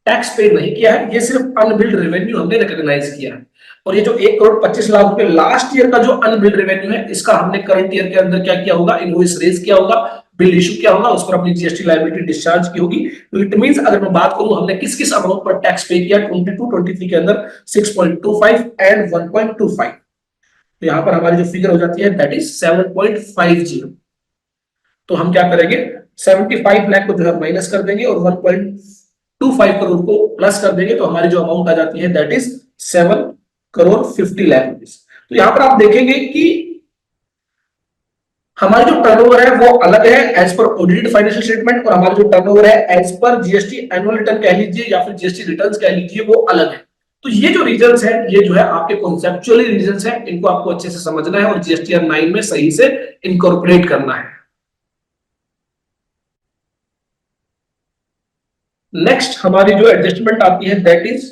Speaker 1: टैक्स पे नहीं किया है, ये सिर्फ अनबिल्ड रेवेन्यू हमने रिकॉग्नाइज किया है। और ये जो 1 करोड़ 25 लाख रुपए लास्ट ईयर का जो अनबिल्ड रेवेन्यू है, इसका हमने करंट ईयर के अंदर क्या किया होगा, इनवॉइस रेज किया होगा, बिल इशू किया होगा, उस पर अपनी जीएसटी लायबिलिटी डिस्चार्ज की होगी। तो इट मींस अगर मैं बात करूं हमने किस किस अमाउंट पर टैक्स पे किया 22-23 के अंदर 6.25 एंड 1.25, तो यहां पर हमारी जो फिगर हो जाती है दैट इज 7.50। तो हम क्या करेंगे, 75 लाख को जो है माइनस कर देंगे और 1.25 करोड़ को प्लस कर देंगे, तो हमारी जो अमाउंट आ जाती है that is 7 crore 50 lakh rupees. तो यहां पर आप देखेंगे कि हमारी जो टर्नओवर है वो अलग है as per audited financial statement, और हमारी जो टर्नओवर है as per GST annual return कह लीजिए या फिर जीएसटी रिटर्न्स कह लीजिए वो अलग है। तो ये जो रीजंस है ये जो है आपके कॉन्सेप्चुअली रीजंस है, इनको आपको अच्छे से समझना है और जीएसटी 9 में सही से इनकॉर्पोरेट करना है। नेक्स्ट हमारी जो एडजस्टमेंट आती है दैट इज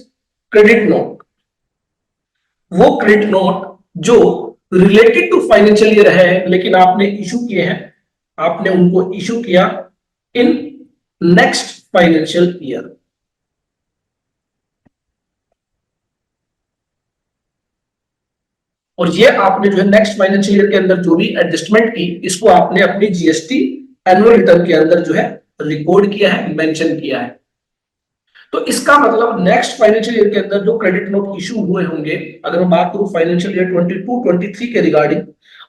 Speaker 1: क्रेडिट नोट। वो क्रेडिट नोट जो रिलेटेड टू फाइनेंशियल ईयर है लेकिन आपने इशू किए हैं, आपने उनको इशू किया इन नेक्स्ट फाइनेंशियल ईयर। और ये आपने जो है नेक्स्ट फाइनेंशियल ईयर के अंदर जो भी एडजस्टमेंट की, इसको आपने अपनी जीएसटी एनुअल रिटर्न के अंदर जो है रिकॉर्ड किया है, मेंशन किया है। तो इसका मतलब नेक्स्ट फाइनेंशियल ईयर के अंदर जो क्रेडिट नोट इशू हुए होंगे, अगर मैं बात करूं फाइनेंशियल ईयर 22-23 के रिगार्डिंग,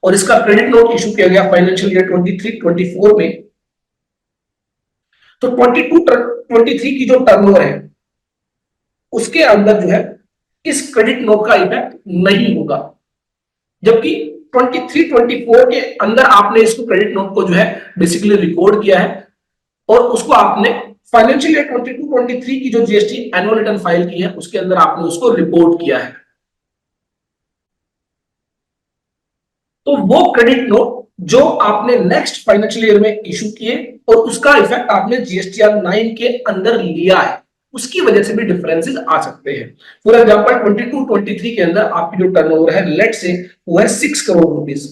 Speaker 1: और इसका क्रेडिट नोट इशू किया गया फाइनेंशियल ईयर 23-24 में, तो 22-23 की जो टर्नओवर है उसके अंदर जो है इस क्रेडिट नोट का इफेक्ट नहीं होगा। जबकि 23-24 के अंदर आपने इसको क्रेडिट नोट को जो है बेसिकली रिकॉर्ड किया है, और उसको आपने फाइनेंशियल ईयर 22-23 की जो जीएसटी एनुअल रिटर्न फाइल की है उसके अंदर आपने उसको रिपोर्ट किया है। तो वो क्रेडिट नोट जो आपने नेक्स्ट फाइनेंशियल ईयर में इशू किए और उसका इफेक्ट आपने जीएसटीआर 9 के अंदर लिया है, उसकी वजह से भी डिफरेंसेस आ सकते हैं। फॉर एग्जांपल 22-23 के अंदर आपकी जो टर्नओवर है लेट से वो है 6 करोड़ रुपीस,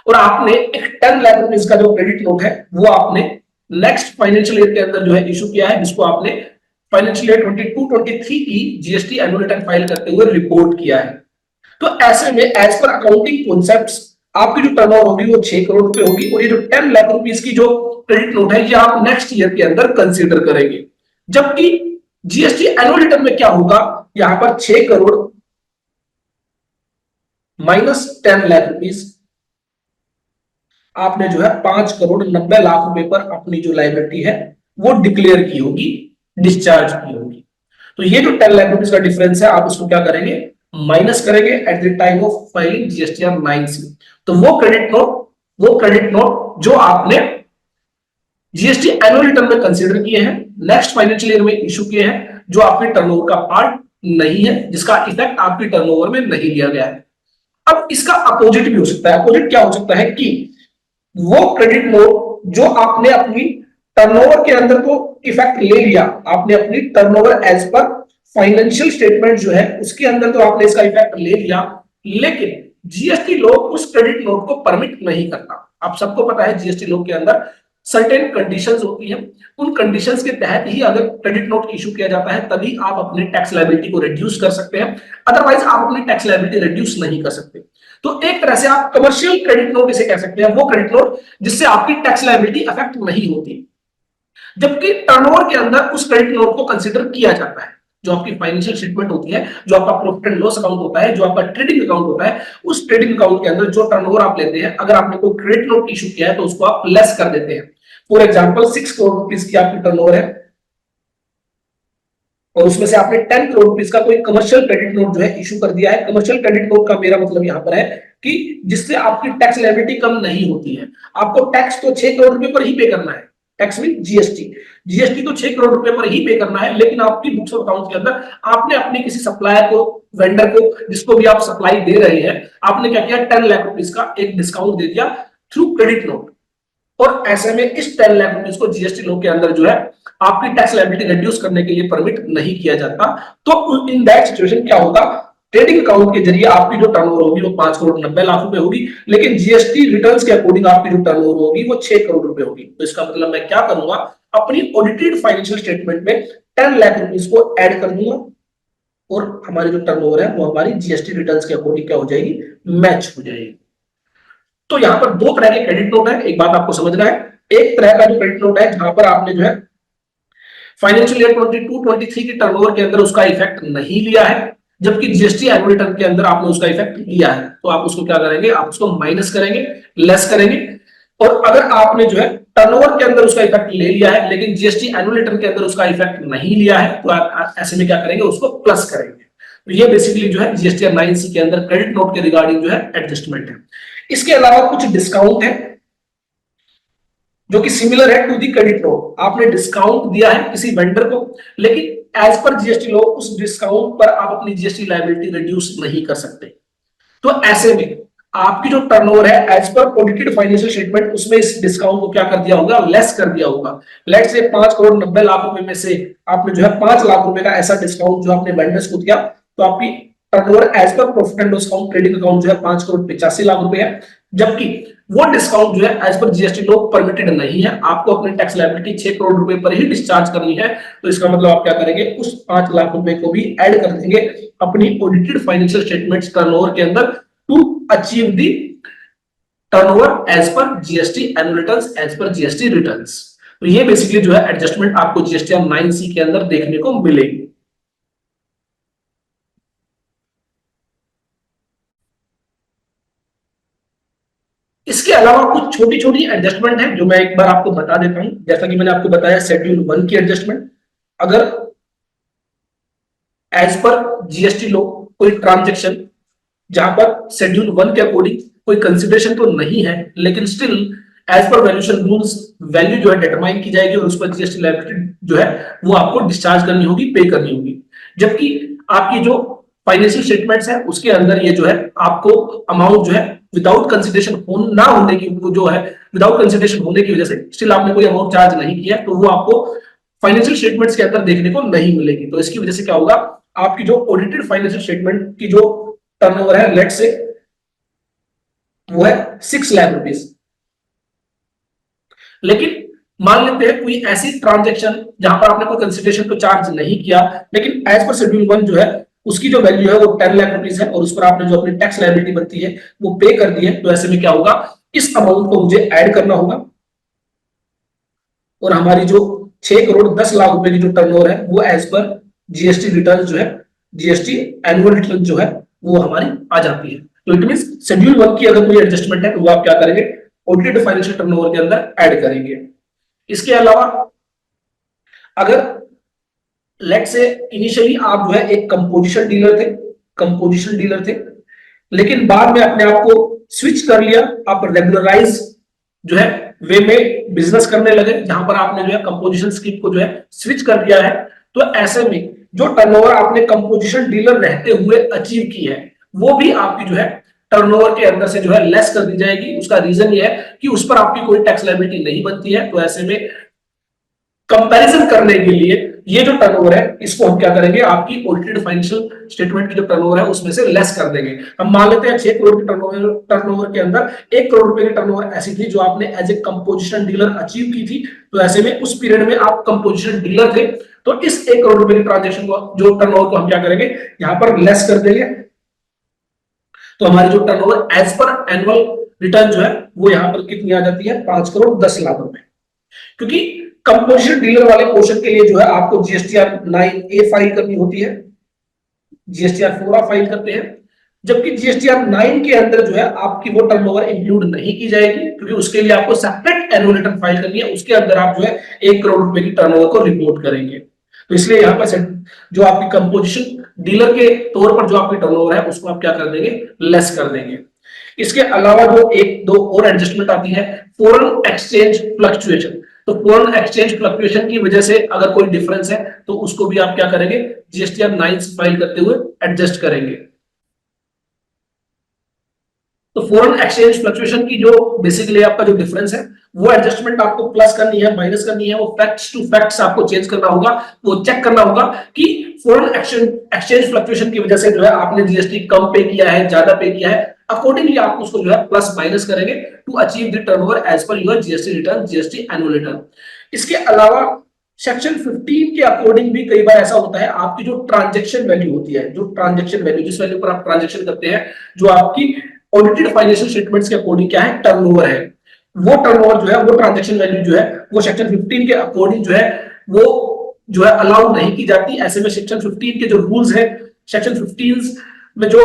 Speaker 1: और आपने एक 10 लाख रुपीस का जो क्रेडिट नोट है वो आपने नेक्स्ट फाइनेंशियल ईयर के अंदर जो है इशू किया है, जिसको आपने फाइनेंशियल ईयर 22-23 की जीएसटी एनुअल रिटर्न फाइल करते हुए रिपोर्ट किया है। तो ऐसे में एज पर अकाउंटिंग कॉन्सेप्ट्स आपकी जो टर्नओवर होगी वो 6 करोड़ रुपए होगी, और ये जो 10 लाख रुपीस की जो क्रेडिट नोट है ये आप नेक्स्ट ईयर के अंदर कंसीडर करेंगे। जबकि जीएसटी एनुअल रिटर्न में क्या होगा, यहां पर 6 करोड़ माइनस 10 लाख रुपीस आपने जो है 5 करोड़ 90 लाख रुपए पर अपनी जो लाइबिलिटी है वो डिक्लेयर की होगी, डिस्चार्ज की होगी। तो ये जो 10 लाख रुपीस का डिफरेंस है आप उसको क्या करेंगे, माइनस करेंगे at the time of filing GSTR 9 से। तो वो क्रेडिट नोट जो आपने जीएसटी एनुअल रिटर्न में कंसीडर किए हैं, नेक्स्ट फाइनेंशियल ईयर में इशू किए हैं, जो आपके टर्नओवर का पार्ट नहीं है, जिसका इफेक्ट आपके टर्नओवर में नहीं लिया गया है। अब इसका अपोजिट भी हो सकता है। अपोजिट क्या हो सकता है कि वो क्रेडिट नोट जो आपने अपनी टर्नओवर के अंदर तो इफेक्ट ले लिया, आपने अपनी turnover as per financial statement जो है उसके अंदर तो आपने इसका इफेक्ट ले लिया, लेकिन जीएसटी लॉ उस क्रेडिट नोट को परमिट नहीं करता। आप सबको पता है जीएसटी लॉ के अंदर सर्टेन कंडीशंस होती हैं, उन कंडीशंस के तहत ही अगर क्रेडिट नोट इशू किया जाता है तभी आप अपने टैक्स लायबिलिटी को रिड्यूस कर सकते हैं, अदरवाइज आप अपनी टैक्स लायबिलिटी रिड्यूस नहीं कर सकते। तो एक तरह से आप कमर्शियल क्रेडिट नोट इसे कह सकते हैं, वो क्रेडिट नोट जिससे आपकी टैक्स लायबिलिटी अफेक्ट नहीं होती, जबकि टर्नओवर के अंदर उस क्रेडिट नोट को कंसीडर किया जाता है। जो आपकी फाइनेंशियल स्टेटमेंट होती है, जो आपका प्रॉफिट एंड लॉस अकाउंट होता है, जो आपका ट्रेडिंग अकाउंट होता है, उस ट्रेडिंग अकाउंट के अंदर जो टर्नओवर आप लेते हैं, अगर आपने कोई क्रेडिट नोट इशू किया है तो उसको आप लेस कर देते हैं। फॉर एग्जांपल 6 करोड़ रुपीस की आपकी टर्नओवर है और उसमें से आपने 10 करोड़ रुपीस का कोई कमर्शियल क्रेडिट नोट जो है इशू कर दिया है। कमर्शियल क्रेडिट नोट का मेरा मतलब यहां पर है कि जिससे आपकी टैक्स लायबिलिटी कम नहीं होती है। आपको टैक्स तो 6 करोड़ रुपए पर ही पे करना है, टैक्स मीन जीएसटी तो 6 करोड़ रुपए पर ही पे करना है, लेकिन आपकी बुक्स ऑफ अकाउंट के अंदर आपने अपने किसी सप्लायर को, वेंडर को, जिसको भी आप सप्लाई दे रहे हैं, आपने क्या किया, 10 लाख रुपीस का एक डिस्काउंट दे दिया थ्रू क्रेडिट नोट। और ऐसे में इस 10 लाख रुपीस को जीएसटी लॉ के अंदर जो है आपकी टैक्स लायबिलिटी रिड्यूस करने के लिए परमिट नहीं किया जाता। तो इन दैट सिचुएशन क्या होगा, ट्रेडिंग अकाउंट के जरिए आपकी जो टर्नओवर होगी वो 5 करोड़ 90 लाख रुपए होगी, लेकिन जीएसटी रिटर्न्स के अकॉर्डिंग आपकी जो टर्नओवर होगी वो 6 करोड़ रुपए होगी। तो इसका मतलब मैं क्या करूंगा, अपनी ऑडिटेड फाइनेंशियल स्टेटमेंट में 10 लाख रुपीस को ऐड कर दूंगा और हमारी जो टर्नओवर है वो हमारी जीएसटी रिटर्न्स के अकॉर्डिंग क्या हो जाएगी, मैच हो जाएगी। तो यहां पर दो तरह के क्रेडिट नोट है, एक बात आपको समझना है। एक तरह का जो क्रेडिट नोट है जहां पर आपने जो है फाइनेंशियल ईयर 22-23 की टर्नओवर के अंदर उसका इफेक्ट नहीं लिया है, जबकि जीएसटी एनुअल रिटर्न के अंदर आपने उसका इफेक्ट लिया है, तो आप उसको क्या करेंगे, आप उसको माइनस करेंगे, लेस करेंगे। और अगर आपने जो है टर्नओवर के अंदर उसका इफेक्ट ले लिया है लेकिन जीएसटी एनुअल रिटर्न के अंदर उसका इफेक्ट नहीं लिया है, तो आप ऐसे में क्या करेंगे, उसको प्लस करेंगे। तो ये बेसिकली जो है जीएसटीआर 9C के अंदर क्रेडिट नोट के रिगार्डिंग जो है एडजस्टमेंट है। इसके अलावा कुछ डिस्काउंट है जो कि सिमिलर है टू दी क्रेडिट नोट। आपने डिस्काउंट दिया है किसी वेंडर को, लेकिन एज पर जीएसटी लॉ उस डिस्काउंट पर आप अपनी जीएसटी लायबिलिटी रिड्यूस नहीं कर सकते। तो ऐसे में आपकी जो टर्नओवर है as per audited financial statement उसमें इस डिस्काउंट को क्या कर दिया होगा, लेस कर दिया होगा। लेट से 5 करोड़ 90 लाख रुपए में से आपने जो है 5 लाख रुपए का ऐसा डिस्काउंट जो आपने वेंडर्स को दिया, तो आपकी turnover as per profit and loss account trading account जो है 5 करोड़ 85 लाख रुपए है, जबकि वो डिस्काउंट जो है as per GST law permitted नहीं है, आपको अपनी टैक्स लायबिलिटी 6 करोड़ रुपए पर ही डिस्चार्ज करनी है। तो इसका मतलब आप क्या करेंगे, उस 5 लाख रुपए को भी ऐड कर देंगे अपनी ऑडिटेड फाइनेंशियल स्टेटमेंट्स टर्नओवर के अंदर to achieve the turnover as per GST annual returns, as per GST returns. तो ये बेसिकली जो है एडजस्टमेंट आपको जीएसटीआर 9C के अंदर देखने को मिलेगी। इसके अलावा कुछ छोटी छोटी एडजस्टमेंट है जो मैं एक बार आपको बता देता हूं। जैसा कि मैंने आपको बताया शेड्यूल 1 की एडजस्टमेंट, अगर एज पर जीएसटी लॉ कोई ट्रांजेक्शन जहां पर शेड्यूल 1 के अकॉर्डिंग कोई कंसिडरेशन तो नहीं है, लेकिन still as per valuation rules value जो है डिटरमाइन की जाएगी और उस पर जीएसटी लायबिलिटी जो है वो आपको डिस्चार्ज करनी होगी, पे करनी होगी। जबकि आपकी जो फाइनेंशियल स्टेटमेंट्स है उसके अंदर ये जो है आपको अमाउंट जो है विदाउट कंसिडरेशन ना होने की, वो जो है विदाउट कंसिडरेशन होने की वजह से स्टिल आपने कोई अमाउंट चार्ज नहीं किया, तो वो आपको फाइनेंशियल स्टेटमेंट्स के अंदर देखने को नहीं मिलेगी। तो इसकी वजह से क्या होगा, आपकी जो ऑडिटेड फाइनेंशियल स्टेटमेंट की जो टर्नओवर है लेट से वो है 6 लाख रुपीज। लेकिन मान लेते हैं कोई ऐसी ट्रांजेक्शन जहां पर आपने कोई कंसिडरेशन तो चार्ज नहीं किया, लेकिन एज पर शेड्यूल 1 जो है उसकी जो वैल्यू है वो 10 लाख रुपीज है और उस पर आपने जो अपनी टैक्स लायबिलिटी बनती है वो पे कर दी है। तो ऐसे में क्या होगा, इस अमाउंट को मुझे ऐड करना होगा और हमारी जो 6 करोड़ 10 लाख रुपए की जो टर्नओवर है वो एज पर जीएसटी रिटर्न जो है, जीएसटी एनुअल रिटर्न जो है वो हमारी आ जाती है। तो इट मीन शेड्यूल 1 की अगर कोई एडजस्टमेंट है तो वो आप क्या करेंगे, ऑडिटेड फाइनेंशियल टर्नओवर के अंदर ऐड करेंगे। इसके अलावा अगर लेट से इनिशियली आप जो है एक कंपोजिशन डीलर थे, लेकिन बाद में अपने आप को स्विच कर लिया, आप रेगुलराइज जो है वे में बिजनेस करने लगे जहां पर आपने जो है कंपोजिशन स्कीम को जो है स्विच कर दिया है, तो ऐसे में जो टर्नओवर आपने कंपोजिशन डीलर रहते हुए अचीव की है वो भी आपकी जो है टर्नओवर के अंदर से जो है लेस कर दी जाएगी। उसका रीजन ये है कि उस पर आपकी कोई टैक्स लायबिलिटी नहीं बनती है। तो ऐसे में कंपैरिजन करने के लिए ये जो टर्नओवर है इसको हम क्या करेंगे, आपकी ऑडिटेड फाइनेंशियल स्टेटमेंट की जो टर्नओवर है उसमें से लेस कर देंगे। हम मान लेते हैं 6 करोड़ की टर्नओवर के अंदर 1 करोड़ रुपए की टर्नओवर ऐसी थी जो आपने as a composition dealer achieve की थी। तो ऐसे में उस पीरियड में आप कंपोजिशन डीलर थे, तो इस 1 करोड़ रुपए की ट्रांजेक्शन को, जो टर्नओवर को हम क्या करेंगे यहां पर लेस कर देंगे। तो हमारी जो turnover as per annual return जो है वो यहां पर कितनी आ जाती है, 5 करोड़ 10 लाख रुपए। क्योंकि कंपोजिशन डीलर वाले पोर्शन के लिए जो है आपको जीएसटीआर 9A फाइल करनी होती है, जीएसटीआर 4 आप फाइल करते हैं, जबकि जीएसटीआर 9 के अंदर जो है आपकी वो टर्नओवर इंक्लूड नहीं की जाएगी क्योंकि उसके लिए आपको सेपरेट एनुअल रिटर्न फाइल करनी है। उसके अंदर आप जो है 1 करोड़ रुपए की टर्नओवर को रिपोर्ट करेंगे। तो इसलिए यहां पर जो आपकी कंपोजिशन डीलर के तौर पर जो आपकी टर्नओवर है उसको आप क्या कर देंगे, लेस कर देंगे। इसके अलावा जो एक दो और एडजस्टमेंट आती है, फॉरेन एक्सचेंज फ्लक्चुएशन। तो फॉरेन एक्सचेंज फ्लक्चुएशन की वजह से अगर कोई डिफरेंस है तो उसको भी आप क्या करेंगे, जीएसटीआर 9 फाइल करते हुए एडजस्ट करेंगे। तो फॉरेन एक्सचेंज फ्लक्चुएशन की जो बेसिकली आपका जो डिफरेंस है वो एडजस्टमेंट आपको प्लस करनी है, माइनस करनी है, वो फैक्ट्स टू फैक्ट्स आपको चेंज करना होगा। वो चेक करना होगा कि फॉरेन एक्सचेंज फ्लक्चुएशन की वजह से जो है आपने जीएसटी कम पे किया है, ज्यादा पे किया है, अकॉर्डिंगली आप उसको जो है प्लस माइनस करेंगे to achieve the turnover as per your GST return, GST annual return. इसके अलावा सेक्शन 15 के अकॉर्डिंग भी कई बार ऐसा होता है, आपकी जो ट्रांजैक्शन वैल्यू होती है, जो ट्रांजैक्शन वैल्यू जिस वैल्यू पर आप ट्रांजैक्शन करते हैं, जो आपकी ऑडिटेड फाइनेंशियल स्टेटमेंट्स के अकॉर्डिंग क्या है, टर्नओवर है, वो टर्नओवर जो है, वो ट्रांजैक्शन वैल्यू जो है वो सेक्शन 15 के अकॉर्डिंग जो है वो जो है अलाउ नहीं की जाती। ऐसे में सेक्शन 15 के जो रूल्स है, सेक्शन 15 में जो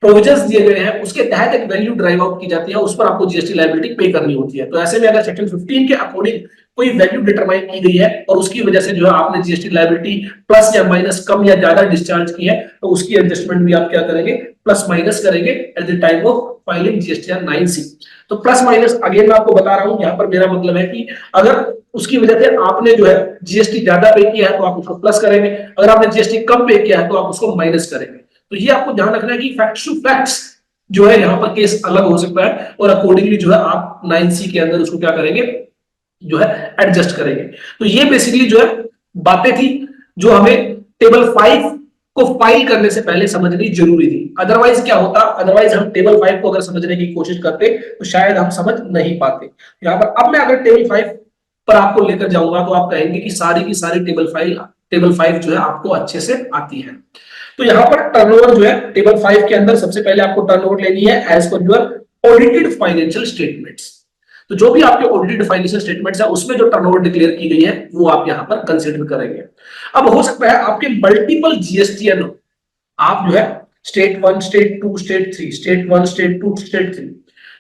Speaker 1: प्रोविजंस दिए गए हैं उसके तहत एक वैल्यू ड्राइव आउट की जाती है, उस पर आपको जीएसटी लायबिलिटी पे करनी होती है। तो ऐसे में अगर सेक्शन 15 के अकॉर्डिंग कोई वैल्यू डिटरमाइन की गई है और उसकी वजह से जो है आपने जीएसटी लायबिलिटी प्लस या माइनस, कम या ज्यादा डिस्चार्ज की है, तो उसकी एडजस्टमेंट भी आप क्या करेंगे, प्लस माइनस करेंगे at the time of filing GSTR 9C। तो प्लस माइनस अगेन मैं आपको बता रहा हूं, यहां पर मेरा मतलब है कि अगर उसकी वजह से आपने जो है जीएसटी ज्यादा पे किया है तो आप उसको प्लस करेंगे, अगर आपने जीएसटी कम पे किया है तो आप उसको माइनस करेंगे। तो ये आपको ध्यान रखना है कि फैक्ट्स टू फैक्ट्स जो है यहाँ पर केस अलग हो सकता है और अकॉर्डिंगली जो है आप 9C के अंदर उसको क्या करेंगे, जो है एडजस्ट करेंगे। तो ये बेसिकली जो है बातें थी जो हमें टेबल 5 को फाइल करने से पहले समझनी जरूरी थी। अदरवाइज क्या होता, अदरवाइज हम टेबल 5 को अगर समझने की कोशिश करते तो शायद हम समझ नहीं पाते। यहाँ पर अब मैं अगर टेबल 5 पर आपको लेकर जाऊंगा तो आप कहेंगे कि सारी की सारी टेबल 5 जो है आपको अच्छे से आती है। तो यहां पर टर्नओवर जो है टेबल 5 के अंदर सबसे पहले आपको टर्नओवर लेनी है as per your audited financial statements. तो जो भी आपके ऑडिटेड फाइनेंशियल स्टेटमेंट्स है उसमें जो टर्नओवर डिक्लेयर की गई है वो आप यहां पर कंसीडर करेंगे। अब हो सकता है आपके मल्टीपल जीएसटीएन हो, आप जो है state 1, state 2, state 3, state 1, state 2, state 3।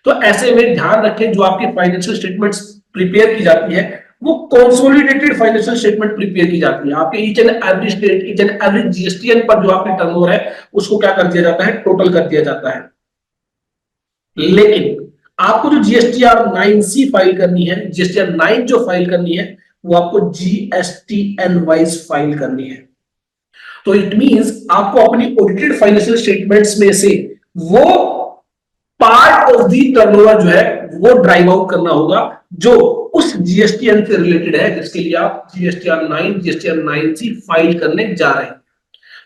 Speaker 1: तो ऐसे में ध्यान रखें जो आपकी फाइनेंशियल स्टेटमेंट्स प्रिपेयर की जाती है वो कंसोलिडेटेड फाइनेंशियल स्टेटमेंट प्रिपेयर की जाती है। आपके each and every state, each and every GSTN पर जो आपकी टर्नओवर है उसको क्या कर दिया जाता है, टोटल कर दिया जाता है। लेकिन आपको जो जीएसटीआर 9C फाइल करनी है, जीएसटीआर 9 जो फाइल करनी है वो आपको जीएसटीएन वाइज फाइल करनी है। तो इट मींस आपको अपनी ऑडिटेड फाइनेंशियल स्टेटमेंट्स में से वो पार्ट ऑफ दी टर्नओवर जो है वो ड्राइव आउट करना होगा जो उस जीएसटीएन से रिलेटेड है जिसके लिए आप जीएसटीआर 9 जीएसटीआर 9C फाइल करने जा रहे हैं।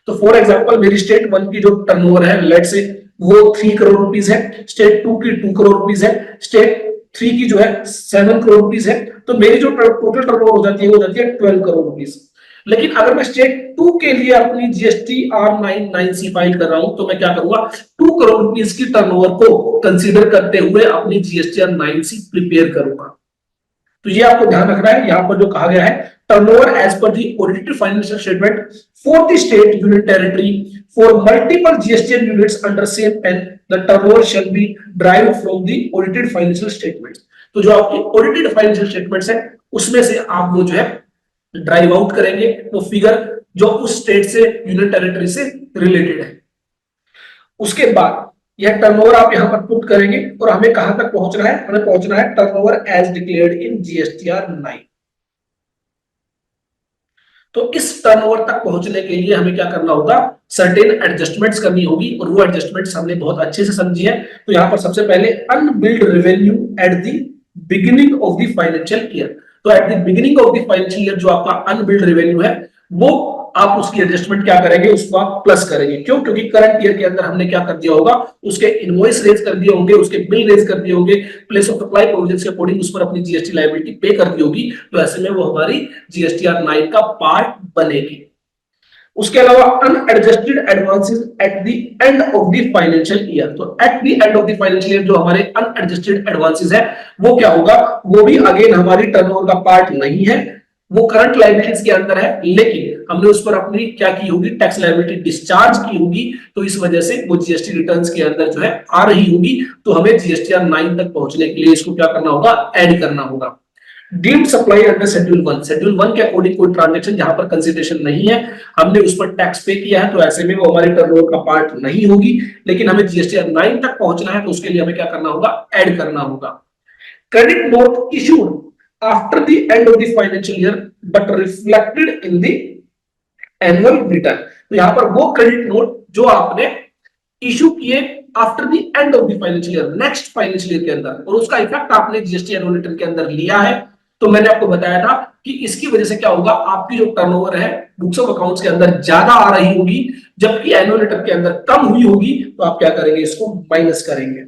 Speaker 1: तो फॉर एग्जांपल मेरी स्टेट 1 की जो टर्नओवर है लेट से वो 3 करोड़ रुपीस है, स्टेट 2 की 2 करोड़ रुपीस है, स्टेट 3 की जो है 7 करोड़ रुपीस है। तो मेरी जो टोटल टर्नओवर हो जाती है वो हो जाती है 12 करोड़ रुपीस। लेकिन अगर मैं स्टेट 2 के लिए अपनी जीएसटीआर 9 फाइल कर रहा हूं तो मैं क्या करूंगा, 2 करोड़ रुपीस की टर्नओवर को कंसीडर करते हुए अपनी जीएसटीआर 9 प्रिपेयर करूंगा। तो ये आपको ध्यान रखना है, यहां पर जो कहा गया है turnover as per the audited financial statement for the state union territory for multiple GSTN units under same PAN the turnover shall be derived from the audited financial statements. तो जो आपकी ऑडिटेड फाइनेंशियल स्टेटमेंट्स है उसमें से आप वो जो है ड्राइव आउट करेंगे वो फिगर जो उस स्टेट से यूनियन टेरिटरी से रिलेटेड है। उसके बाद यह टर्नओवर आप यहां पर पुट करेंगे और हमें कहां तक पहुंचना है, हमें पहुंचना है turnover as declared in GSTR 9। तो इस टर्नओवर तक पहुंचने के लिए हमें क्या करना होगा, सर्टेन एडजस्टमेंट्स करनी होगी और वो एडजस्टमेंट्स हमने बहुत अच्छे से समझी है। तो यहां पर सबसे पहले unbilled revenue at the beginning of the financial year. तो at the beginning of the financial year जो आपका अनबिल्ड रेवेन्यू है वो आप उसकी एडजस्टमेंट क्या करेंगे, उसको आप प्लस करेंगे। क्यों? क्योंकि करंट ईयर के अंदर हमने क्या कर दिया होगा, उसके इनवॉइस रेज कर दिए होंगे, उसके बिल रेज कर दिए होंगे, प्लेस ऑफ सप्लाई प्रोविजन के अकॉर्डिंग उस पर अपनी जीएसटी लायबिलिटी पे कर दी होगी। तो ऐसे में वो हमारी जीएसटीआर 9 का पार्ट बनेगी। उसके अलावा unadjusted advances at the end of the financial year. तो at the end of the financial year जो हमारे अनएडजस्टेड एडवांसेस है वो क्या होगा, वो भी अगेन हमारी टर्नओवर का पार्ट नहीं है, वो करंट लायबिलिटीज के अंदर है, लेकिन हमने उस पर अपनी क्या की होगी, टैक्स लायबिलिटी डिस्चार्ज की होगी। तो इस वजह से वो जीएसटी रिटर्न्स के अंदर जो है आ रही होगी। तो हमें जीएसटीआर 9 तक पहुंचने के लिए इसको क्या करना होगा, ऐड करना होगा। Deemed supply under schedule 1, schedule 1 के अकॉर्डिंग कोई ट्रांजैक्शन जहां पर कंसिडरेशन नहीं है, हमने उस पर टैक्स पे किया है, तो ऐसे में वो हमारे टर्नओवर का पार्ट नहीं होगी। लेकिन हमें जीएसटीआर 9 तक पहुंचना है तो उसके लिए हमें क्या करना होगा, ऐड करना होगा। Credit note issued after the end of the financial year but reflected in the annual return. तो यहां पर वो क्रेडिट नोट जो आपने इशू किए after the end of the financial year, next financial year के अंदर, और उसका इफेक्ट आपने जीएसटी एनुअल रिटर्न के अंदर लिया है। तो मैंने आपको बताया था कि इसकी वजह से क्या होगा, आपकी जो टर्नओवर है बुक्स ऑफ अकाउंट्स के अंदर ज्यादा आ रही होगी, जबकि एनुअल रिटर्न के अंदर कम हुई होगी। तो आप क्या करेंगे, इसको माइनस करेंगे।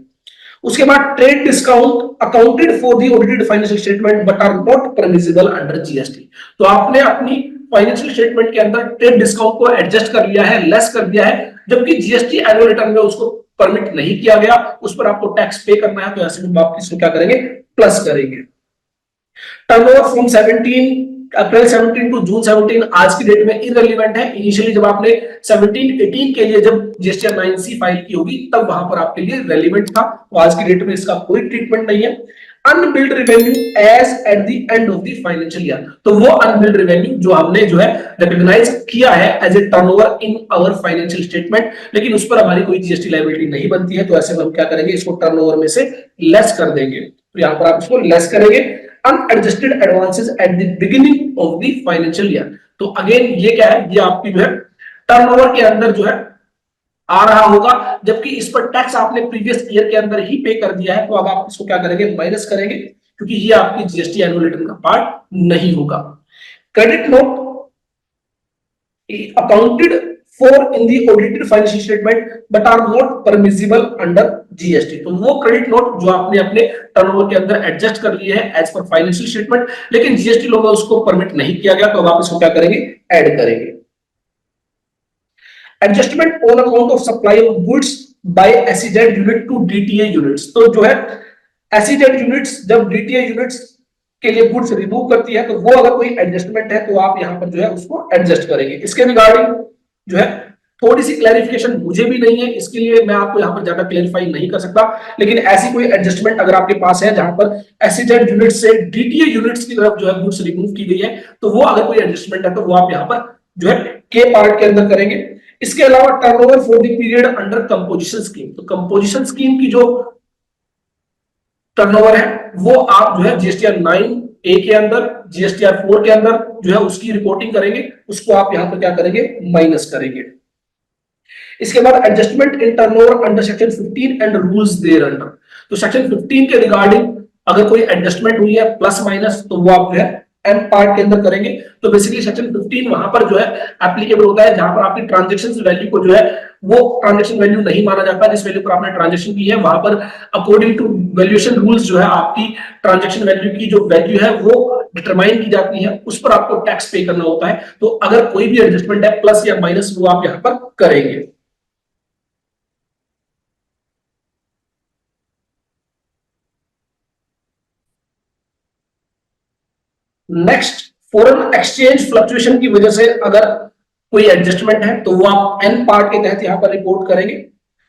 Speaker 1: उसके बाद trade discount accounted for the audited financial statement but are not permissible under GST. तो आपने अपनी फाइनेंशियल स्टेटमेंट के अंदर ट्रेड डिस्काउंट को एडजस्ट कर लिया है, लेस कर दिया है, जबकि जीएसटी एनुअल रिटर्न में उसको परमिट नहीं किया गया, उस पर आपको टैक्स पे करना है। तो ऐसे में आप इसको क्या करेंगे, प्लस करेंगे। Turnover from 17 April 17 to June 17 आज की डेट में इररिलेवेंट है। इनिशियली जब आपने 17-18 के लिए जब जीएसटीआर 9C फाइल की होगी तब वहां पर आपके लिए रेलिवेंट था, तो आज की डेट में इसका कोई ट्रीटमेंट नहीं है। Unbilled revenue as at the end of the financial year, तो वो अनबिल्ड रेवेन्यू जो हमने जो है रिकॉग्नाइज किया है as a turnover in our financial statement, लेकिन उस पर हमारी कोई जीएसटी लायबिलिटी नहीं बनती है। तो ऐसे में हम क्या करेंगे, इसको टर्नओवर में से लेस कर देंगे। तो यहां पर आप इसको लेस करेंगे। Unadjusted advances at the beginning of the financial year, तो अगेन ये क्या है, ये आपकी जो है टर्नओवर के अंदर जो है आ रहा होगा, जबकि इस पर टैक्स आपने प्रीवियस ईयर के अंदर ही पे कर दिया है। तो अब आप इसको क्या करेंगे, माइनस करेंगे, क्योंकि ये आपकी जीएसटी एनुअल रिटर्न का पार्ट नहीं होगा। Credit note accounted for in the audited financial statement but are not permissible under GST. तो वो क्रेडिट नोट जो आपने अपने टर्नओवर के अंदर एडजस्ट कर लिए हैं एज पर फाइनेंशियल स्टेटमेंट, लेकिन जीएसटी लॉ में उसको परमिट नहीं किया गया, तो अब आप इसको क्या करेंगे, ऐड करेंगे। Adjustment on account of supply of goods by SEZ unit to DTA units. तो जो है एसईजेड यूनिट्स जब डीटीए यूनिट्स के लिए गुड्स रिमूव करती है तो वो अगर कोई एडजस्टमेंट है तो आप यहां पर जो है उसको एडजस्ट करेंगे। इसके रिगार्डिंग जो है थोड़ी सी क्लैरिफिकेशन मुझे भी नहीं है, इसके लिए मैं आपको यहां पर ज्यादा क्लैरिफाई नहीं कर सकता, लेकिन ऐसी कोई एडजस्टमेंट अगर आपके पास है जहां पर एसईजेड यूनिट से डीटीए यूनिट्स की तरफ जो है गुड्स रिमूव की गई है, तो वो अगर कोई एडजस्टमेंट है तो वो आप यहां पर जो है के पार्ट के अंदर करेंगे। इसके अलावा turnover for the period under composition scheme, तो कंपोजिशन स्कीम की जो टर्नओवर है वो आप जो है जीएसटीआर 9 ए के अंदर, जीएसटीआर 4 के अंदर जो है उसकी रिपोर्टिंग करेंगे, उसको आप यहां पर क्या करेंगे, माइनस करेंगे। इसके बाद adjustment in turnover under section 15 and rules thereunder. तो सेक्शन 15 के रिगार्डिंग अगर कोई एडजस्टमेंट हुई है प्लस माइनस, तो वो आप जो है एम पार्ट के अंदर करेंगे। तो बेसिकली सेक्शन 15 वहां पर जो है एप्लीकेबल होता है जहां पर आपकी ट्रांजेक्शन वैल्यू को जो है वो ट्रांजेक्शन वैल्यू नहीं माना जाता, जिस वैल्यू पर आपने ट्रांजेक्शन की है वहां पर अकॉर्डिंग टू वैल्यूएशन रूल्स जो है आपकी ट्रांजेक्शन वैल्यू की जो वैल्यू है वो डिटरमाइन की जाती है, उस पर आपको टैक्स पे करना होता है। तो अगर कोई भी एडजस्टमेंट है प्लस या माइनस, वो आप यहां पर करेंगे। नेक्स्ट, फॉरेन एक्सचेंज फ्लक्चुएशन की वजह से अगर कोई एडजस्टमेंट है तो वो आप एन पार्ट के तहत यहां पर रिपोर्ट करेंगे।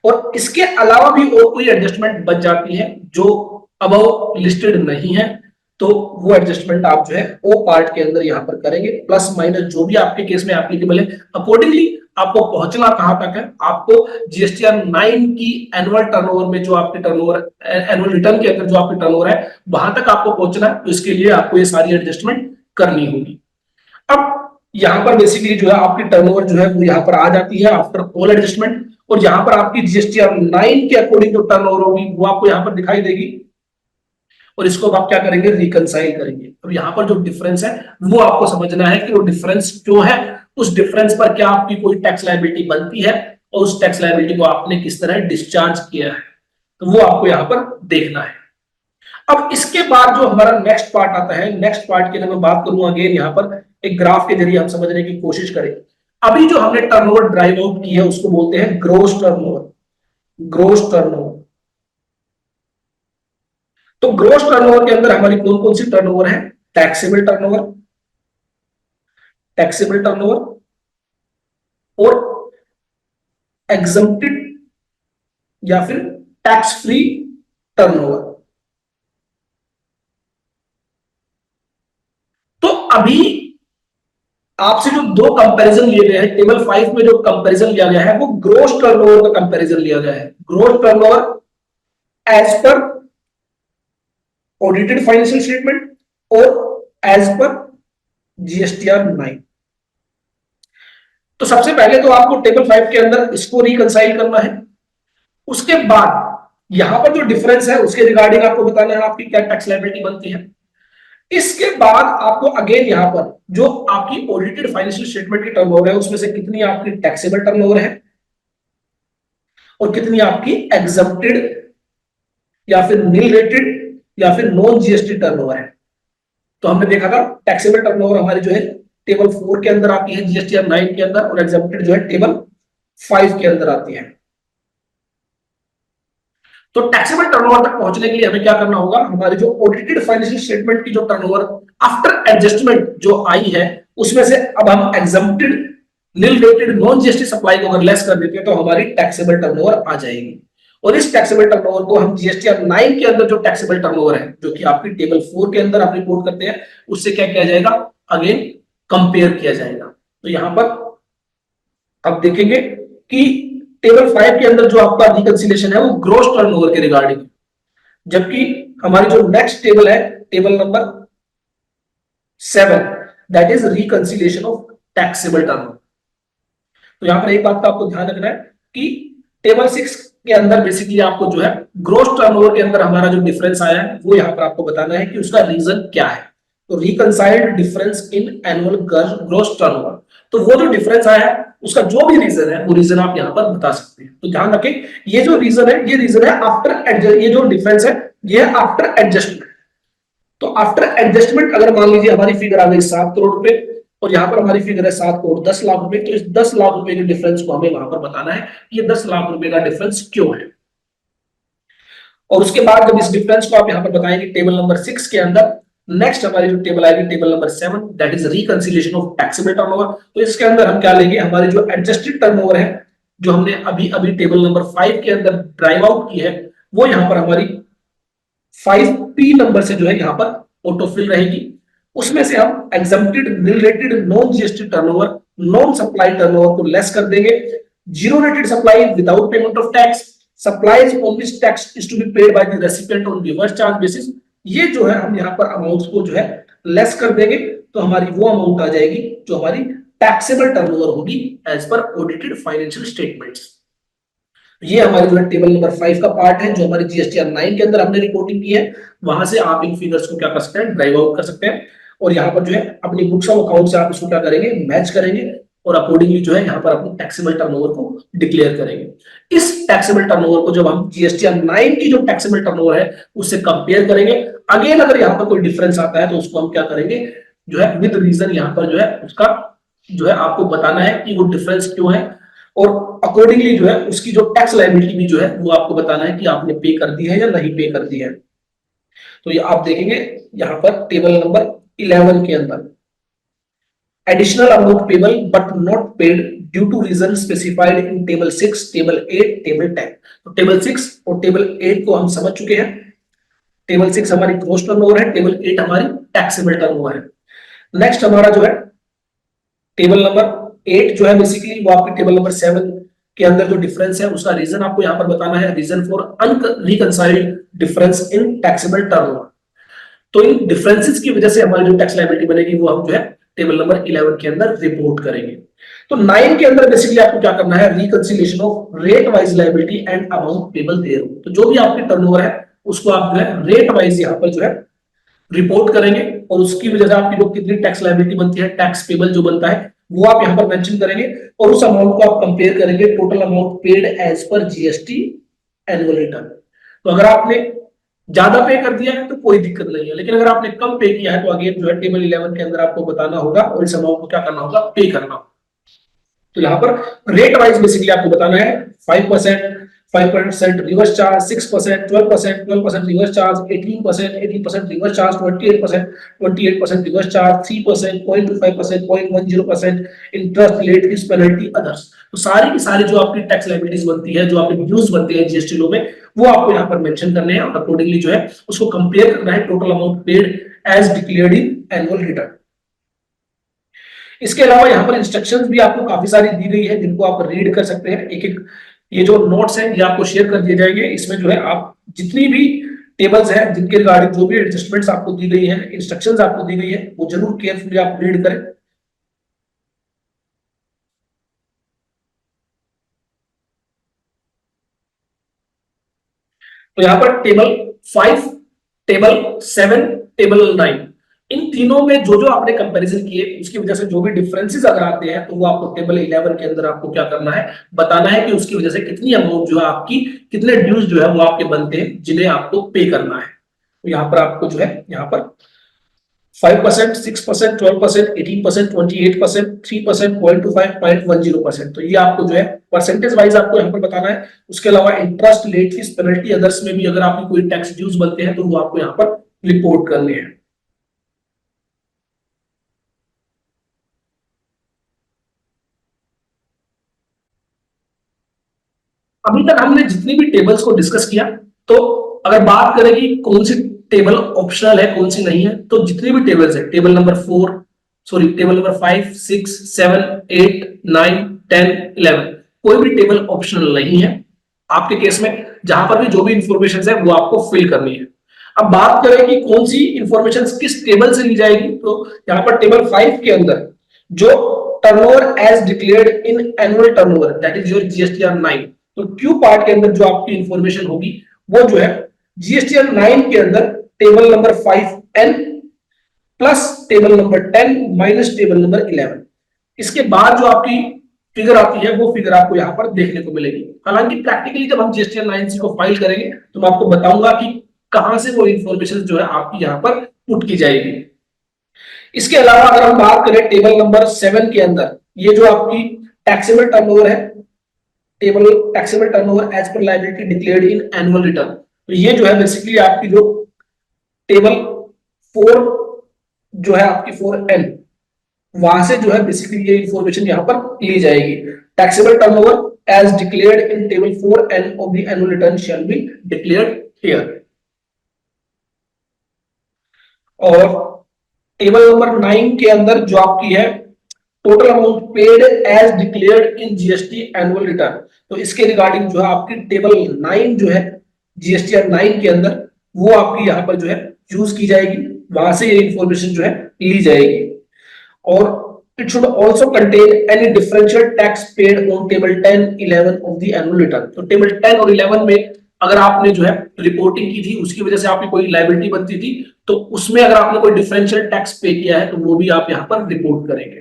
Speaker 1: और इसके अलावा भी और कोई एडजस्टमेंट बच जाती है जो अबव लिस्टेड नहीं है, तो वो एडजस्टमेंट आप जो है ओ पार्ट के अंदर यहां पर करेंगे। प्लस माइनस जो भी आपके केस में एप्लीकेबल है, अकॉर्डिंगली आपको पहुंचना कहां तक है, आपको जीएसटीआर 9 की एनुअल टर्नओवर में जो आपके टर्नओवर, एनुअल रिटर्न के अंदर जो आपकी टर्नओवर है वहां तक आपको पहुंचना है। तो इसके लिए आपको ये सारी एडजस्टमेंट करनी होगी। अब यहां पर बेसिकली जो है आपकी टर्नओवर जो है वो यहां पर आ जाती है आफ्टर ऑल एडजस्टमेंट, और यहां पर आपकी जीएसटीआर 9 के अकॉर्डिंग जो टर्नओवर होगी वो आपको यहां पर दिखाई देगी। और इसको आप क्या करेंगे, रिकंसाइल करेंगे। अब यहां पर जो डिफरेंस है वो आपको समझना है कि वो डिफरेंस क्यों है, उस डिफरेंस पर क्या आपकी कोई टैक्स लायबिलिटी बनती है, और उस टैक्स लायबिलिटी को आपने किस तरह डिस्चार्ज किया है, तो वो आपको यहां पर देखना है। अब इसके बाद जो हमारा नेक्स्ट पार्ट आता है, नेक्स्ट पार्ट की अगर मैं बात करूं अगेन यहां पर एक ग्राफ के जरिए हम समझने की कोशिश करें। अभी जो हमने टर्नओवर ड्राइव आउट की है उसको बोलते हैं ग्रोस टर्नओवर, ग्रोस टर्नओवर। तो ग्रोस टर्नओवर के अंदर हमारी कौन कौन सी टर्नओवर है, टैक्सेबल टर्नओवर, टैक्सेबल टर्नओवर और एग्जम्प्टेड या फिर टैक्स फ्री टर्नओवर। तो अभी आपसे जो दो कंपैरिजन लिए गए हैं, टेबल 5 में जो कंपैरिजन लिया गया है वो ग्रोस टर्नओवर का कंपैरिजन लिया गया है। Gross turnover as per audited financial statement और एज पर जीएसटीआर 9। तो सबसे पहले तो आपको टेबल 5 के अंदर इसको रिकंसाइल करना है। उसके बाद यहां पर जो डिफरेंस है उसके रिगार्डिंग आपको बताना है आपकी क्या टैक्स लायबिलिटी बनती है। इसके बाद आपको अगेन यहां पर जो आपकी ऑडिटेड फाइनेंशियल स्टेटमेंट की टर्नओवर है उसमें से कितनी आपकी टैक्सेबल टर्नओवर है और कितनी आपकी एग्जम्प्टेड या फिर नील रेटेड या फिर नॉन जीएसटी टर्नओवर है। तो हमने देखा था टैक्सेबल टर्नओवर हमारी जो है टेबल 4 के अंदर आती है, जीएसटीआर 9 के अंदर, और एग्जम्प्टेड जो है टेबल 5 के अंदर आती है। तो टैक्सेबल टर्नओवर तक पहुंचने के लिए हमें क्या करना होगा, हमारी जो ऑडिटेड फाइनेंशियल स्टेटमेंट की जो टर्नओवर आफ्टर एडजस्टमेंट जो आई है उसमें से अब हम exempted nil rated non GST supply को अगर लेस कर देते हैं तो हमारी टैक्सेबल टर्नओवर आ जाएगी। और इस टैक्सेबल टर्नओवर को हम जीएसटीआर 9 के अंदर जो टैक्सेबल टर्नओवर है जो कि आपकी टेबल 4 के अंदर आप रिपोर्ट करते हैं उससे क्या किया जाएगा, अगेन कंपेयर किया जाएगा। तो यहां पर आप देखेंगे कि टेबल 5 के अंदर जो आपका रिकंसिलिएशन है वो ग्रॉस टर्नओवर के रिगार्डिंग, जबकि हमारी जो नेक्स्ट टेबल है table number 7 that is reconciliation of taxable turnover. तो यहां पर एक बात का आपको ध्यान रखना है कि टेबल 6 के अंदर बेसिकली आपको जो है ग्रॉस टर्नओवर के अंदर हमारा जो डिफरेंस आया है वो यहां पर आपको बताना है कि उसका रीजन क्या है। तो reconciled difference in annual gross turnover, तो वो जो डिफरेंस आया है उसका जो भी रीजन है वो रीजन आप यहां पर बता सकते हैं। तो ध्यान रखें ये जो रीजन है ये रीजन है आफ्टर, ये जो डिफरेंस है ये है आफ्टर एडजस्टमेंट। तो आफ्टर एडजस्टमेंट अगर मान लीजिए हमारी फिगर आ गई 7 करोड़ रुपए और यहां पर हमारी फिगर है 7 करोड़ 10 लाख रुपए, तो इस 10 लाख रुपए के डिफरेंस को हमें वहां पर बताना है कि ये 10 लाख रुपए का डिफरेंस क्यों है। और उसके बाद जब इस डिफरेंस को आप यहां पर बताएंगे टेबल नंबर 6 के अंदर, नेक्स्ट हमारी जो टेबल आएगी table number 7 that is reconciliation of taxable turnover. तो इसके अंदर हम क्या लेंगे, हमारी जो एडजस्टेड टर्नओवर है जो हमने अभी अभी टेबल नंबर 5 के अंदर ड्राइव आउट की है वो यहां पर हमारी 5P नंबर से जो है यहां पर ऑटोफिल रहेगी। उसमें से हम exempted nil rated non GST turnover non supply turnover को लेस कर देंगे। Zero rated supply without payment of tax, supplies on which tax is to be paid by the recipient on reverse charge basis, ये जो है हम यहाँ पर amounts को जो है लेस कर देंगे तो हमारी वो अमाउंट आ जाएगी जो हमारी टैक्सेबल टर्नओवर होगी as per audited financial statements. ये हमारे जो है टेबल नंबर 5 का पार्ट है जो हमारी जीएसटीआर 9 के अंदर हमने रिपोर्टिंग की है। वहां से आप इन फिगर्स को क्या कर सकते हैं, ड्राइव आउट कर सकते हैं और यहाँ पर जो है अपनी बुक्स ऑफ अकाउंट से आप इसको क्या करेंगे, मैच करेंगे और अकॉर्डिंगली जो है यहाँ पर अपनी टैक्सेबल टर्नओवर को डिक्लेयर करेंगे। इस टैक्सेबल टर्नओवर को जब हम जीएसटीआर 9 की जो टैक्सेबल टर्नओवर है उससे कंपेयर करेंगे, अगेन अगर यहाँ पर कोई डिफरेंस आता है तो उसको हम क्या करेंगे, जो है विद रीजन यहाँ पर जो है उसका जो है आपको बताना है कि वो डिफरेंस क्यों है और अकॉर्डिंगली जो है उसकी जो टैक्स लायबिलिटी भी जो है वो आपको बताना है कि आपने पे कर दी है या नहीं पे कर दी है। तो ये आप देखेंगे यहाँ पर टेबल नंबर 11 के अंदर additional amount payable but not paid due to reason specified in table 6, table 8, table 10। तो टेबल 6 और टेबल 8 को हम समझ चुके हैं। टेबल 6 हमारी ग्रॉस टर्नओवर है, टेबल 8 हमारी टैक्सेबल टर्नओवर है। नेक्स्ट हमारा जो है टेबल नंबर 8 जो है बेसिकली वो आपकी टेबल नंबर 7 के अंदर जो डिफरेंस है उसका रीजन आपको यहां पर बताना है, reason for unreconciled difference in taxable turnover. तो इन डिफरेंसेस की वजह से हमारी जो टैक्स लायबिलिटी बनेगी वो हम जो है टेबल नंबर 11 के अंदर रिपोर्ट करेंगे। तो 9 के अंदर बेसिकली आपको क्या करना है, reconciliation of rate wise liability and amount payable there. तो जो भी आपकी टर्नओवर है उसको आप जो है रेट वाइज यहां पर जो है रिपोर्ट करेंगे और उसकी वजह से आपकी जो कितनी टैक्स लायबिलिटी बनती है, टैक्स पेबल जो बनता है वो आप यहां पर मेंशन करेंगे और उस अमाउंट को आप कंपेयर करेंगे total amount paid as per GST annual return. तो अगर आपने ज्यादा पे कर दिया है तो कोई दिक्कत नहीं है, लेकिन अगर आपने कम पे किया है तो अगेन जो है टेबल 11 के अंदर आपको बताना होगा और इस अमाउंट को क्या करना होगा, पे करना होगा। तो यहाँ पर रेट वाइज बेसिकली आपको बताना है 5%, 5% reverse charge, 6%, 12%, 12% reverse charge, 18%, 18% reverse charge, 28%, 28% reverse charge, 3%, 0.25%, 0.10% interest, late fees, penalty, others. तो सारी की सारी जो आपकी टैक्स लायबिलिटीज बनती है, जो आपके ड्यूज बनते हैं जीएसटी लॉ में, वो आपको यहाँ पर मेंशन करने हैं और अकॉर्डिंगली जो है उसको कंपेयर करना है total amount paid as declared in annual return. इसके अलावा यहाँ पर इंस्ट्रक्शंस भी आपको काफी सारी दी गई है जिनको आप रीड कर सकते हैं। एक एक ये जो नोट्स हैं ये आपको शेयर कर दिए जाएंगे। इसमें जो है आप जितनी भी टेबल्स हैं जिनके रिगार्डिंग जो भी एडजस्टमेंट्स आपको दी गई है, इंस्ट्रक्शंस आपको दी गई है, वो जरूर केयरफुली आप रीड करें। तो यहाँ पर टेबल 5, टेबल 7, टेबल 9, इन तीनों में जो जो आपने कंपैरिजन किए उसकी वजह से जो भी डिफरेंसेस अगर आते हैं तो वो आपको टेबल 11 के अंदर आपको क्या करना है, बताना है कि उसकी वजह से कितनी अमाउंट जो है आपकी, कितने ड्यूज जो है वो आपके बनते हैं जिन्हें आपको पे करना है। तो यहाँ पर आपको जो है यहाँ पर 5%, 6%, 12%, 18%, 28%, 3%, 0.25, 0.10%। तो ये आपको जो है परसेंटेज वाइज आपको यहाँ पर बताना है। उसके अलावा interest, late fees, penalty, others में भी अगर आपकी कोई टैक्स ड्यूज बनते हैं तो वो आपको यहाँ पर रिपोर्ट करने हैं। अभी तक हमने जितनी भी टेबल्स को डिस्कस किया, तो अगर बात करें कि कौन सी टेबल ऑप्शनल है कौन सी नहीं है, तो जितनी भी टेबल्स है, table number 4, sorry table number 5, 6, 7, 8, 9, 10, 11, कोई भी टेबल ऑप्शनल नहीं है आपके केस में। जहां पर भी जो भी इंफॉर्मेशन है वो आपको फिल करनी है। अब बात करें कि कौन सी इंफॉर्मेशन किस टेबल से ली जाएगी, तो यहाँ पर टेबल 5 के अंदर जो turnover as declared in annual turnover that is your GSTR 9, तो क्यू पार्ट के अंदर जो आपकी इंफॉर्मेशन होगी वो जो है जीएसटीआर 9 के अंदर table number 5N plus table number 10 minus table number 11। इसके बाद जो आपकी फिगर आती है वो फिगर आपको यहां पर देखने को मिलेगी। हालांकि प्रैक्टिकली जब हम जीएसटीआर 9C को फाइल करेंगे तो मैं आपको बताऊंगा कि कहां से वो इंफॉर्मेशन जो है आपकी यहां पर पुट की जाएगी। इसके अलावा अगर हम बात करें टेबल नंबर 7 के अंदर, ये जो आपकी टैक्सेबल टर्नओवर है, table taxable turnover as per liability declared in annual return, तो ये जो है बेसिकली आपकी जो टेबल 4 जो है आपकी 4N, वहां से जो है बेसिकली ये इंफॉर्मेशन यहां पर ली जाएगी। Taxable turnover as declared in table 4N of the annual return shall be declared here. और टेबल नंबर 9 के अंदर जो आपकी है total amount paid as declared in GST annual return, तो इसके रिगार्डिंग जो है आपकी टेबल 9 जो है जीएसटीआर 9 के अंदर वो आपकी यहां पर जो है यूज की जाएगी। वहां से ये इंफॉर्मेशन जो है ली जाएगी। और it should also contain any differential tax paid on table 10 11 of the annual return. तो टेबल 10 और 11 में अगर आपने जो है रिपोर्टिंग की थी, उसकी वजह से आपकी कोई लायबिलिटी बनती थी, तो उसमें अगर आपने कोई डिफरेंशियल टैक्स पे किया है तो वो भी आप यहां पर रिपोर्ट करेंगे।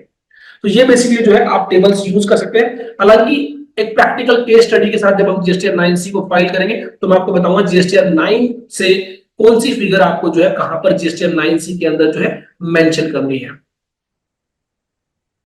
Speaker 1: तो ये बेसिकली जो है आप टेबल्स यूज कर सकते हैं। हालांकि एक प्रैक्टिकल केस स्टडी के साथ जब हम जीएसटीआर 9C को फाइल करेंगे तो मैं आपको बताऊंगा जीएसटीआर 9 से कौन सी फिगर आपको जो है कहां पर जीएसटीआर 9C के अंदर जो है मेंशन करनी है।